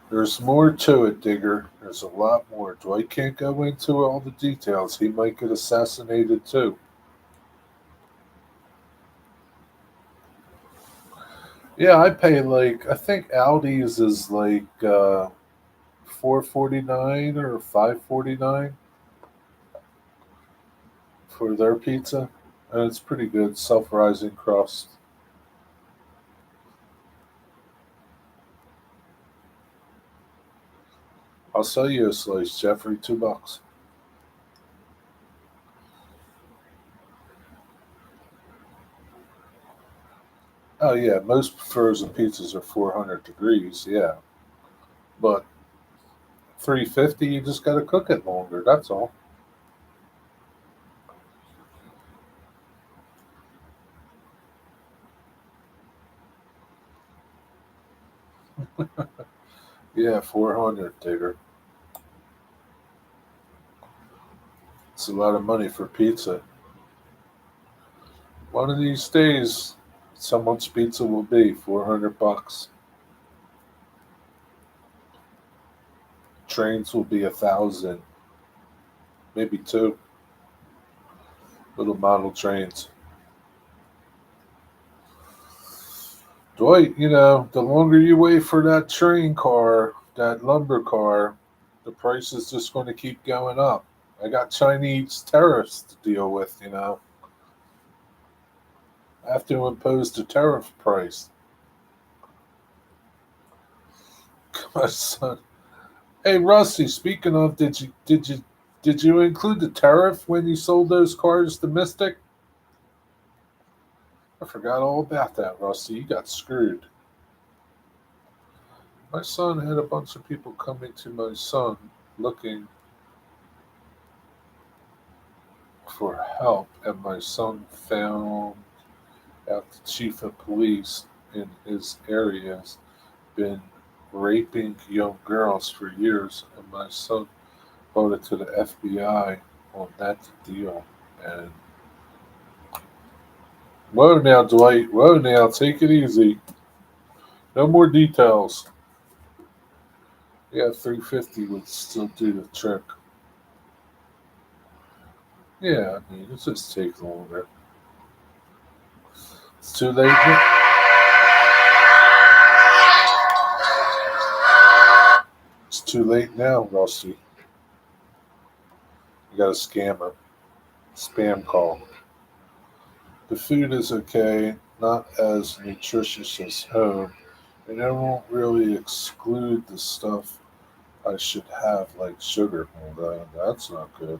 There's more to it, Digger. There's a lot more. Dwight can't go into all the details. He might get assassinated too. Yeah, I pay like I think Aldi's is like 4.49 or 5.49 for their pizza, and it's pretty good. Self-rising crust. I'll sell you a slice, Jeffrey. $2. Oh yeah, most frozen pizzas are 400 degrees. Yeah, but 350, you just got to cook it longer. That's all. Yeah, 400, Digger. It's a lot of money for pizza. One of these days, someone's pizza will be $400. Trains will be 1,000, maybe two little model trains. Dwight, the longer you wait for that train car, that lumber car, the price is just going to keep going up. I got Chinese tariffs to deal with. I have to impose the tariff price. My son. Hey Rusty, speaking of, did you include the tariff when you sold those cars to Mystic? I forgot all about that, Rusty. You got screwed. My son had a bunch of people coming to my son looking for help, and my son found out the chief of police in his area has been raping young girls for years, and my son brought it to the FBI on that deal. And whoa now, Dwight. Whoa now, take it easy. No more details. Yeah, 350 would still do the trick. Yeah, I mean, it just takes longer. It's too late. It's too late now, Rusty. You got a scammer. Spam call. The food is okay, not as nutritious as home, and I won't really exclude the stuff I should have, like sugar. Well, that's not good.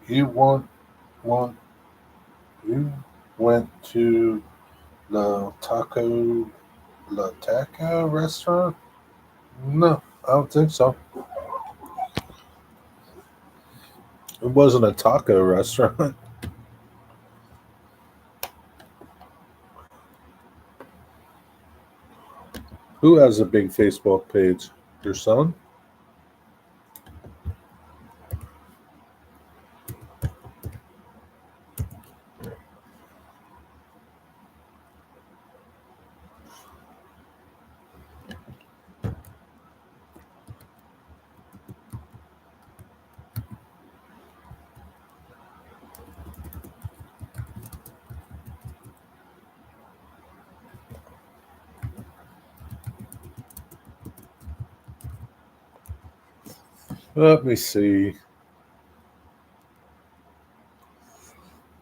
you want you went to La Taco restaurant? No, I don't think so. It wasn't a taco restaurant. Who has a big Facebook page? Your son? Let me see.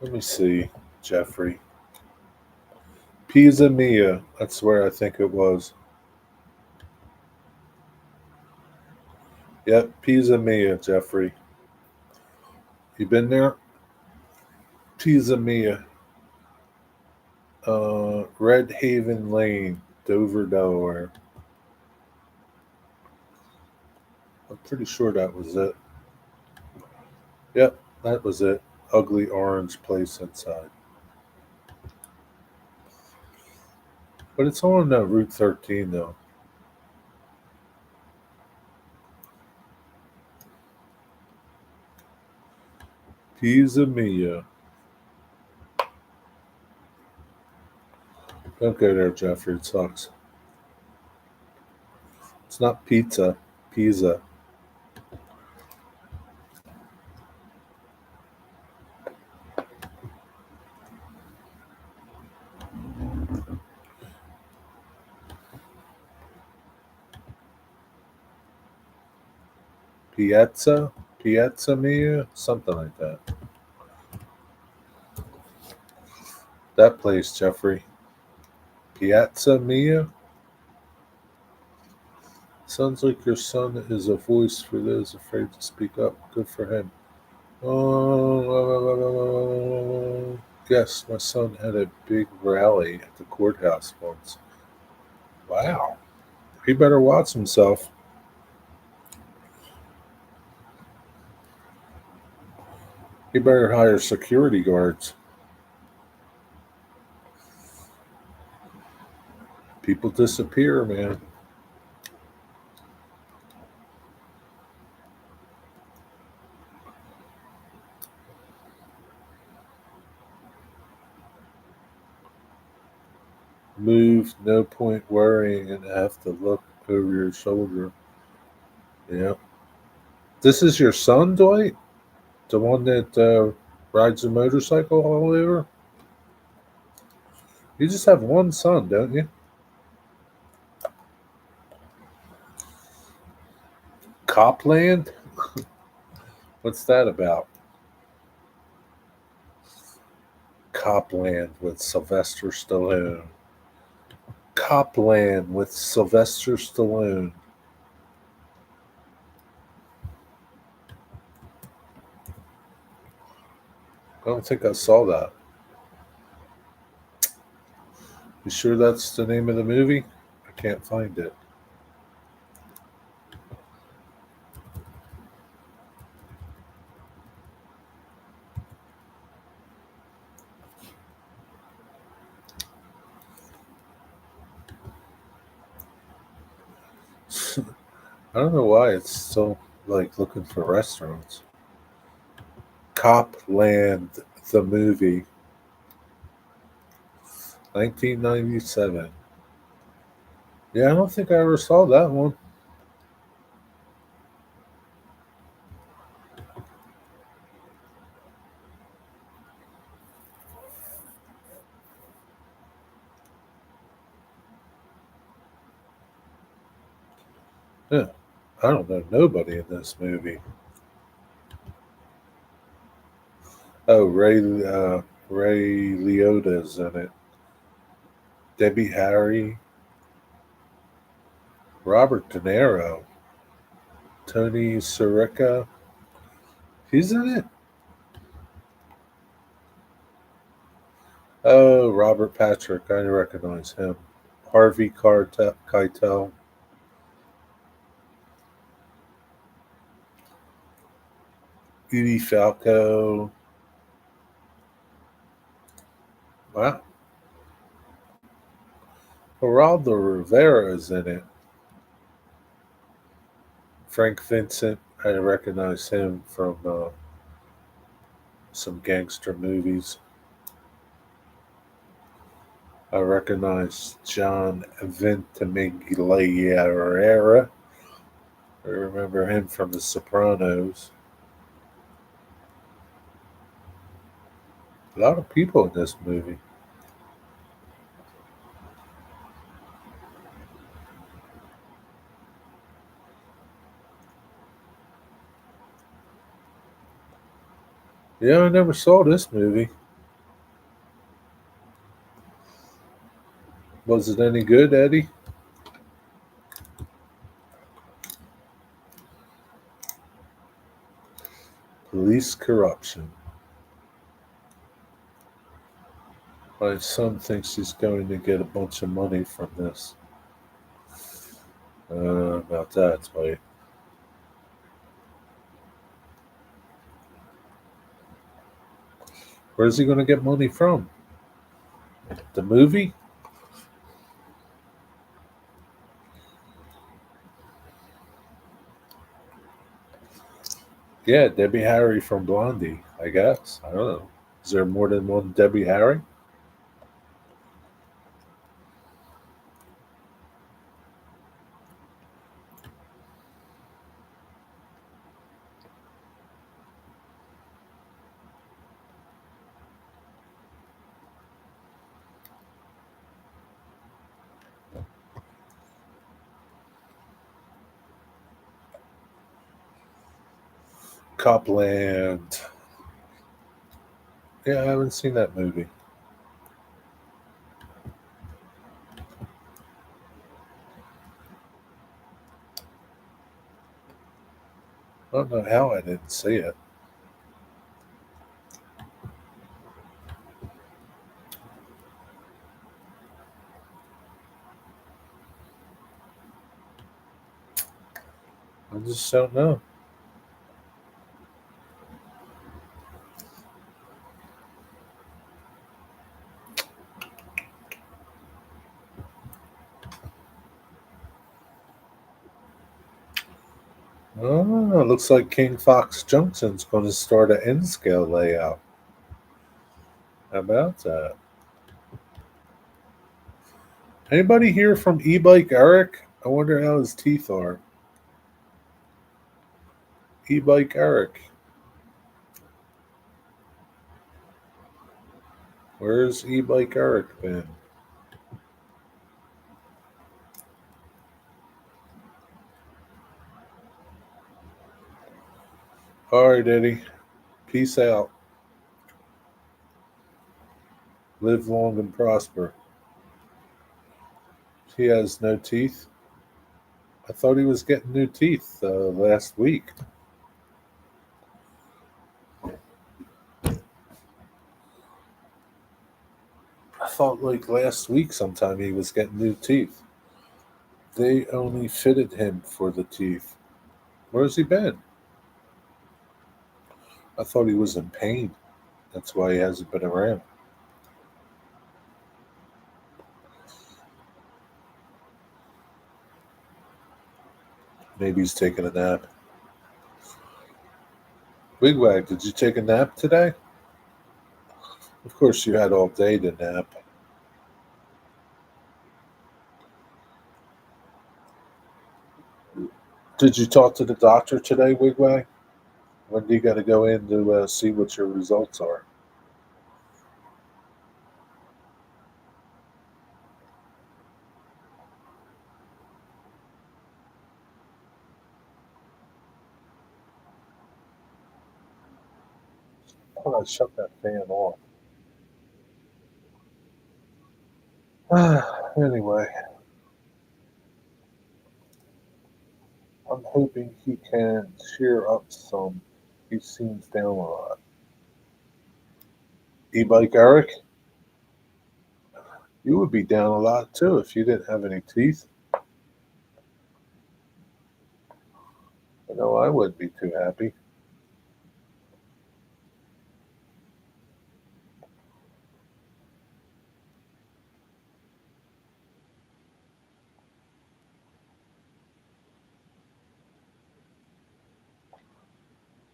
Let me see, Jeffrey. Pizza Mia. That's where I think it was. Yep, Pizza Mia, Jeffrey. You been there? Pizza Mia. Red Haven Lane, Dover, Delaware. I'm pretty sure that was it. Yep, that was it. Ugly orange place inside. But it's on Route 13, though. Pizza Mia. Don't go there, Jeffrey. It sucks. It's not pizza. Pizza. Piazza? Piazza Mia? Something like that. That place, Jeffrey. Piazza Mia? Sounds like your son is a voice for those afraid to speak up. Good for him. Yes, my son had a big rally at the courthouse once. Wow. He better watch himself. He better hire security guards. People disappear, man. Move, no point worrying and have to look over your shoulder. Yeah. This is your son, Dwight? The one that rides a motorcycle all over? You just have one son, don't you? Copland? What's that about? Copland with Sylvester Stallone. Copland with Sylvester Stallone. I don't think I saw that. You sure that's the name of the movie? I can't find it. I don't know why it's still like looking for restaurants. Copland, the movie, 1997. Yeah, I don't think I ever saw that one. Yeah, I don't know nobody in this movie. Oh, Ray Liotta's in it. Debbie Harry, Robert De Niro, Tony Sirica. He's in it. Oh, Robert Patrick. I recognize him. Harvey Keitel. Edie Falco. Wow. Geraldo Rivera is in it. Frank Vincent. I recognize him from some gangster movies. I recognize John Ventimiglia. I remember him from The Sopranos. A lot of people in this movie. Yeah, I never saw this movie. Was it any good, Eddie? Police corruption. My son thinks he's going to get a bunch of money from this. About that, wait. Where's he going to get money from? The movie? Yeah, Debbie Harry from Blondie, I guess. I don't know. Is there more than one Debbie Harry? Copland. Yeah, I haven't seen that movie. I don't know how I didn't see it. I just don't know. Oh, looks like King Fox Junction's going to start an N scale layout. How about that? Anybody here from E-Bike Eric? I wonder how his teeth are. E-Bike Eric. Where's E-Bike Eric been? All right, Eddie. Peace out. Live long and prosper. He has no teeth. I thought he was getting new teeth last week. I thought like last week sometime he was getting new teeth. They only fitted him for the teeth. Where's he been? I thought he was in pain. That's why he hasn't been around. Maybe he's taking a nap. Wigwag, did you take a nap today? Of course, you had all day to nap. Did you talk to the doctor today, Wigwag? When do you got to go in to see what your results are? Hold on, shut that fan off. Anyway, I'm hoping he can cheer up some. He seems down a lot. E-Bike Eric, you would be down a lot too if you didn't have any teeth. I know I wouldn't be too happy.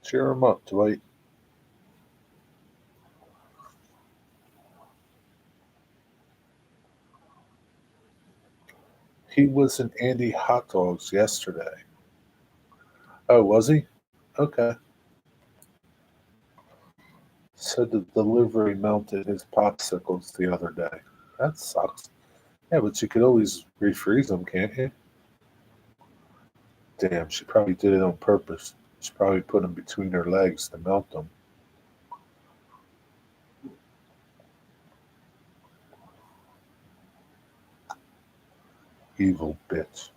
Cheer him up, Dwight. He was in Andy Hot Dogs yesterday. Oh, was he? Okay. Said the delivery melted his popsicles the other day. That sucks. Yeah, but you could always refreeze them, can't you? Damn, she probably did it on purpose. She probably put them between her legs to melt them. Evil bitch.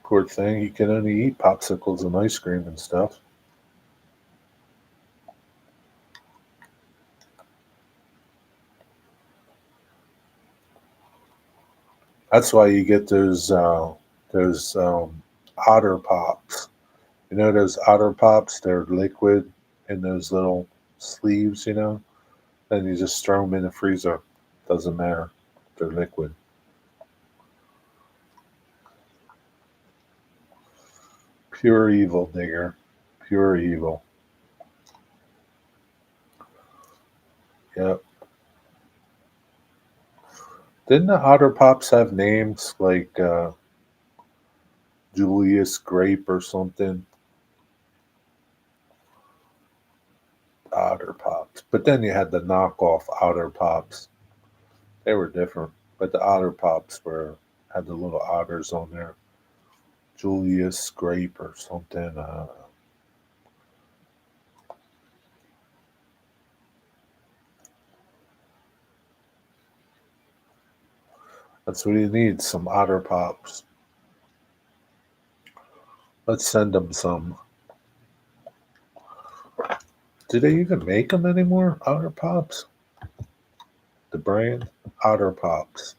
Poor thing. He can only eat popsicles and ice cream and stuff. That's why you get those otter pops. You know those otter pops? They're liquid in those little sleeves. Then you just throw them in the freezer. Doesn't matter. They're liquid. Pure evil, digger. Pure evil. Yep. Didn't the Otter Pops have names like Julius Grape or something? Otter Pops. But then you had the knockoff Otter Pops. They were different. But the Otter Pops were had the little otters on there. Julius Grape or something. That's what he needs, some Otter Pops. Let's send him some. Do they even make them anymore? Otter Pops? The brand? Otter Pops.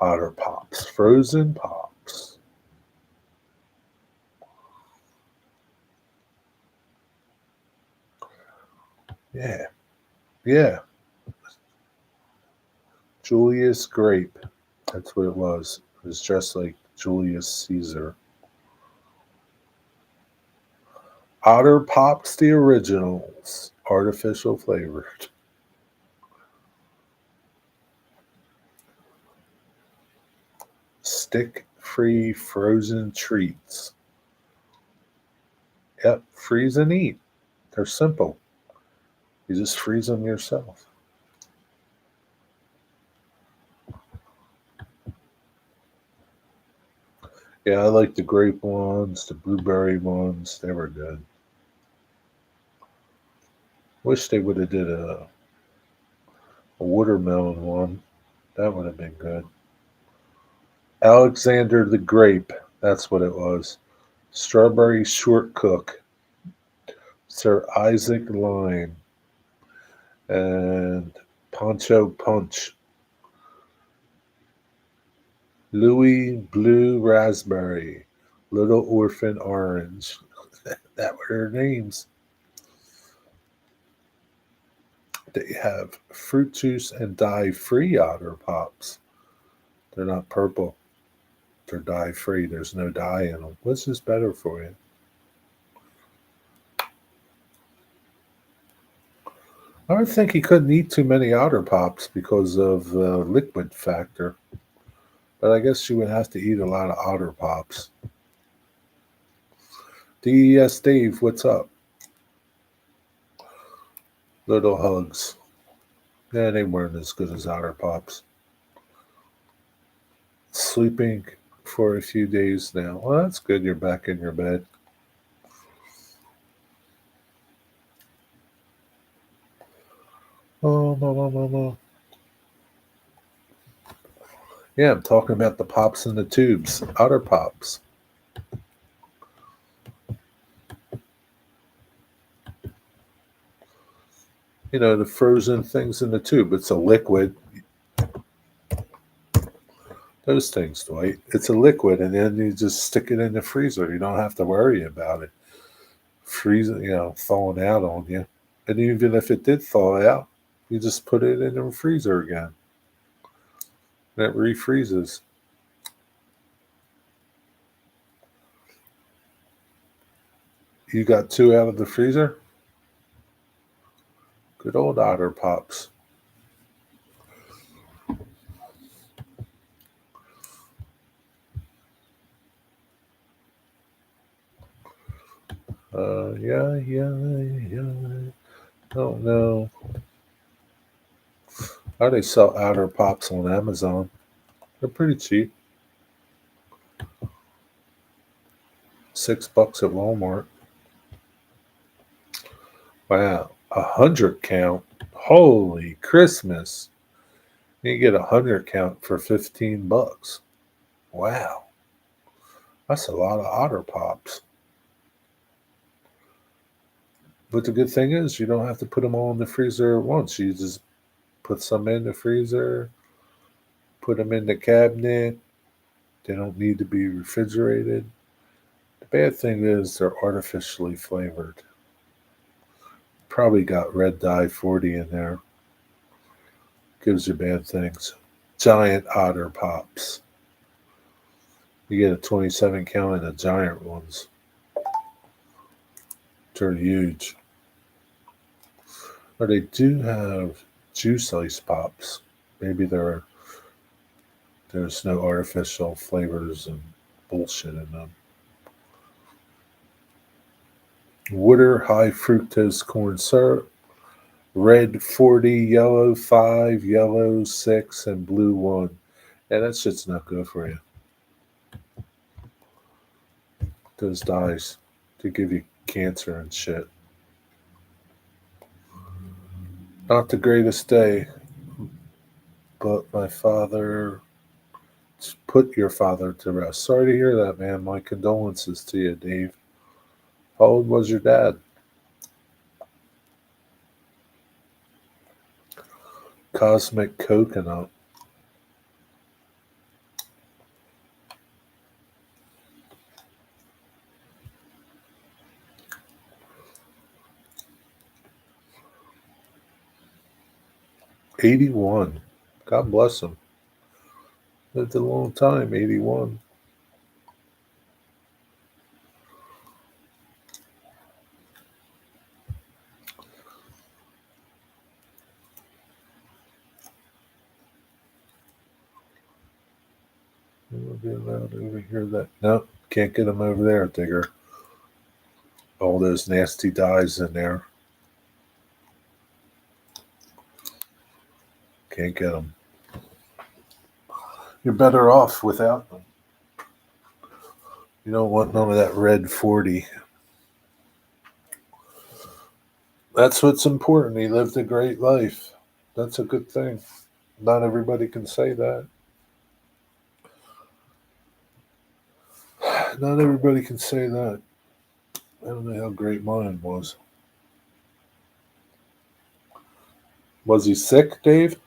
Otter Pops. Frozen Pops. Yeah. Yeah. Julius Grape. That's what it was. It was just like Julius Caesar. Otter Pops, the originals. Artificial flavored. Stick free frozen treats. Yep. Freeze and eat. They're simple. You just freeze them yourself. Yeah, I like the grape ones, the blueberry ones. They were good. Wish they would have did a watermelon one. That would have been good. Alexander the Grape. That's what it was. Strawberry Short Cook. Sir Isaac Lime. And Poncho Punch. Louis Blue Raspberry. Little Orphan Orange. That were their names. They have fruit juice and dye free Otter Pops. They're not purple. They're dye free. There's no dye in them. Which is better for you? I would think he couldn't eat too many Otter Pops because of the liquid factor. But I guess you would have to eat a lot of Otter Pops. DES Dave, what's up? Little hugs. Yeah, they weren't as good as Otter Pops. Sleeping for a few days now. Well, that's good. You're back in your bed. Oh, no, no, no, no. Yeah, I'm talking about the pops in the tubes. Otter Pops. You know, the frozen things in the tube. It's a liquid. Those things, Dwight. It's a liquid, and then you just stick it in the freezer. You don't have to worry about it freezing, thawing out on you. And even if it did thaw out, you just put it in the freezer again. And it refreezes. You got two out of the freezer? Good old Otter Pops. Yeah. Don't know. How they sell Otter Pops on Amazon? They're pretty cheap. $6 at Walmart. Wow, 100 count. Holy Christmas! You get 100 count for $15. Wow, that's a lot of Otter Pops. But the good thing is, you don't have to put them all in the freezer at once. You just put some in the freezer, put them in the cabinet. They don't need to be refrigerated. The bad thing is they're artificially flavored. Probably got red dye 40 in there. Gives you bad things. Giant Otter Pops. You get a 27 count in the giant ones. They're huge. But they do have juice ice pops. Maybe there's no artificial flavors and bullshit in them. Water high fructose corn syrup. Red 40, yellow 5, yellow 6, and blue 1. Yeah, that shit's not good for you. Those dyes to give you cancer and shit. Not the greatest day, but my father put your father to rest. Sorry to hear that, man. My condolences to you, Dave. How old was your dad? Cosmic Coconut. '81. God bless him. Lived a long time. '81. We'll be allowed over here. That no, can't get them over there, Digger. All those nasty dyes in there. Can't get them. You're better off without them. You don't want none of that red 40. That's what's important. He lived a great life. That's a good thing. Not everybody can say that. Not everybody can say that. I don't know how great mine was. Was he sick, Dave?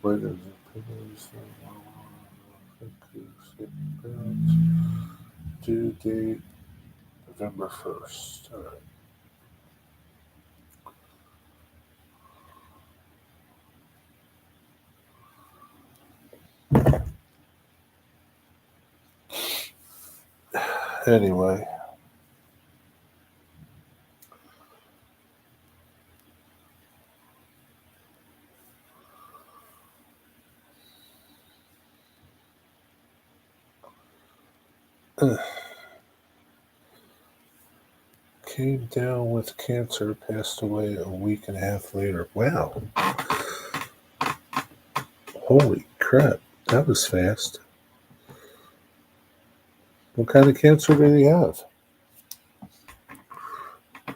Where does it due date November 1st. All right. Anyway. Came down with cancer, passed away a week and a half later. Wow. Holy crap. That was fast. What kind of cancer did he have?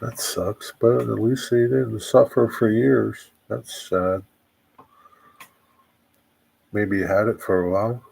That sucks, but at least he didn't suffer for years. That's sad. Maybe he had it for a while.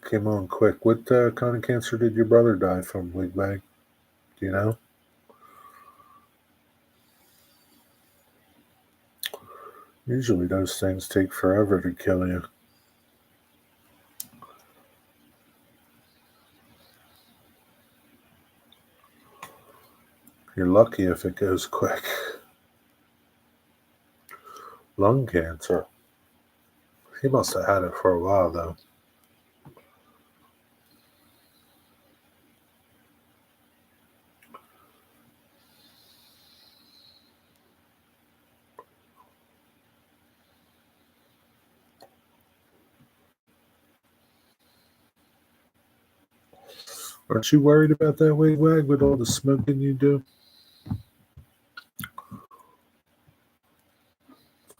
Came on quick. What kind of cancer did your brother die from, Wigbag? Do you know? Usually those things take forever to kill you. You're lucky if it goes quick. Lung cancer. He must have had it for a while, though. Aren't you worried about that, Wigwag, with all the smoking you do?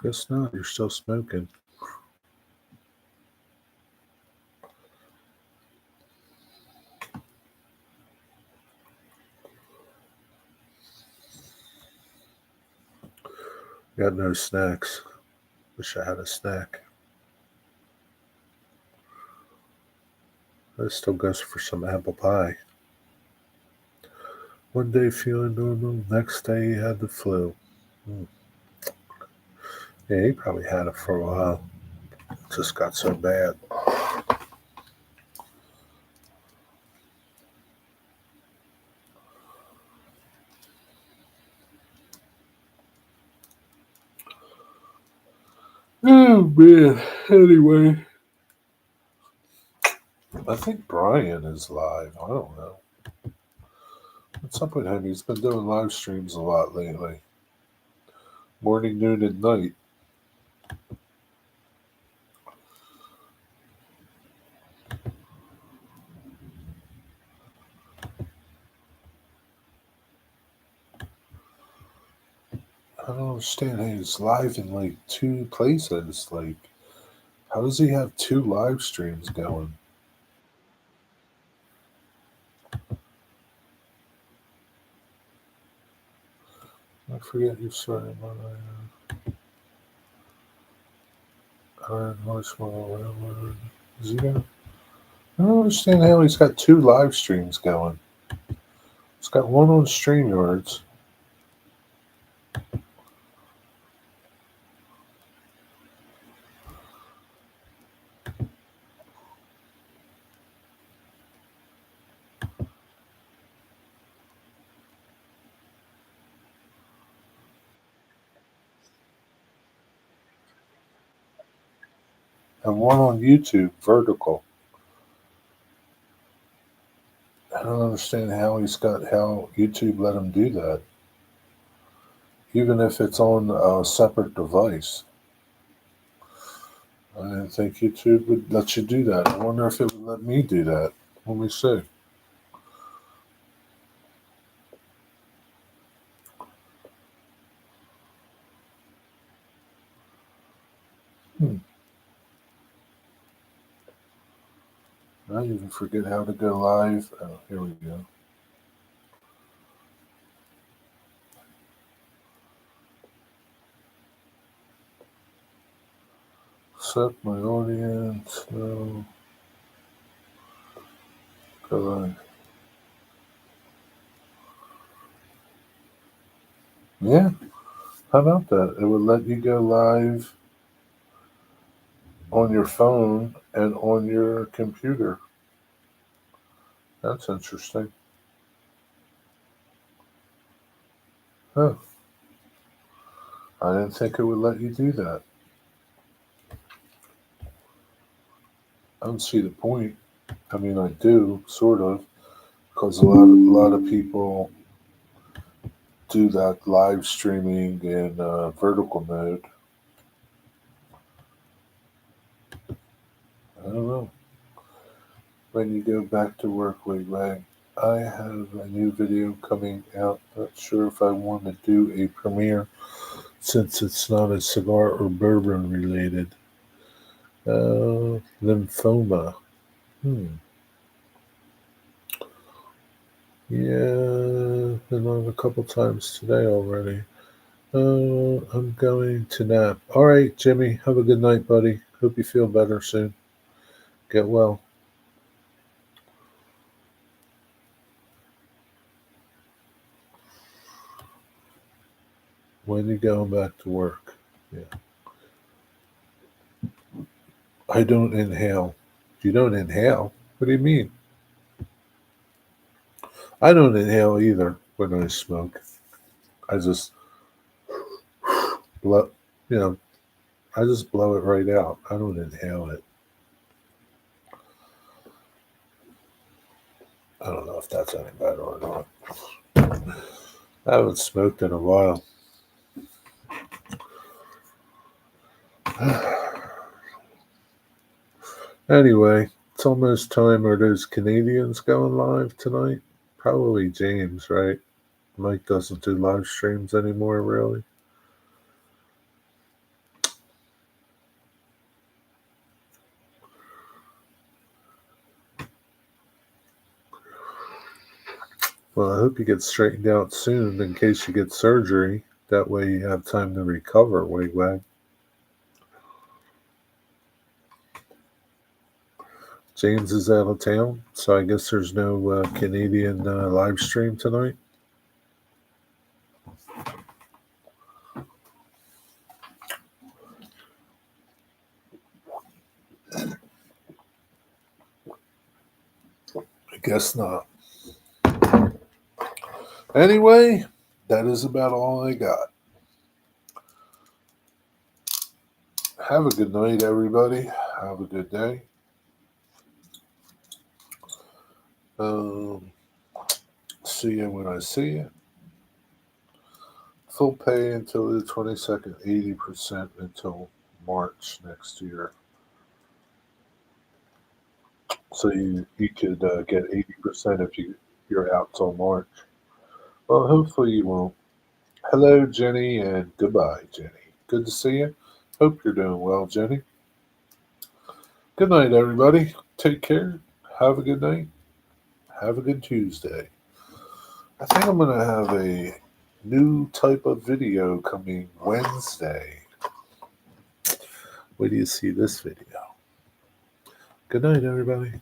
Guess not. You're still smoking. Got no snacks. Wish I had a snack. I still goes for some apple pie. One day feeling normal, next day he had the flu. Yeah, he probably had it for a while. It just got so bad. Oh man. Anyway. I think Brian is live. I don't know. What's up with him? He's been doing live streams a lot lately. Morning, noon, and night. I don't understand. He's live in like two places. Like, how does he have two live streams going? I forget your surname. Iron Marshmallow Railroad. Is he got? I don't understand how he's got two live streams going. He's got one on StreamYards. And one on YouTube, vertical. I don't understand how how YouTube let him do that, even if it's on a separate device. I didn't think YouTube would let you do that. I wonder if it would let me do that. Let me see. Hmm. I even forget how to go live. Oh, here we go. Set my audience. No. Go live. Yeah. How about that? It would let you go live on your phone and on your computer. That's interesting. Huh. I didn't think it would let you do that. I don't see the point. I mean, I do, sort of, because a lot of people do that live streaming in vertical mode. I don't know. When you go back to work, Wig Wag, I have a new video coming out. Not sure if I want to do a premiere since it's not a cigar or bourbon related. Lymphoma. Hmm. Yeah, been on a couple times today already. I'm going to nap. All right, Jimmy. Have a good night, buddy. Hope you feel better soon. Get well. When you going back to work? Yeah. I don't inhale. You don't inhale? What do you mean? I don't inhale either when I smoke. I just blow, you know, I just blow it right out. I don't inhale it. I don't know if that's any better or not. I haven't smoked in a while. Anyway, it's almost time. Are those Canadians going live tonight? Probably James, right? Mike doesn't do live streams anymore, really. Well, I hope you get straightened out soon in case you get surgery. That way you have time to recover, Wigwag. James is out of town, so I guess there's no Canadian live stream tonight. I guess not. Anyway, that is about all I got. Have a good night, everybody. Have a good day. See you when I see you. Full pay until the 22nd, 80% until March next year. So you could get 80% if you're out till March. Well, hopefully you won't. Hello, Jenny, and goodbye, Jenny. Good to see you. Hope you're doing well, Jenny. Good night, everybody. Take care. Have a good night. Have a good Tuesday. I think I'm going to have a new type of video coming Wednesday. Wait do you see this video? Good night, everybody.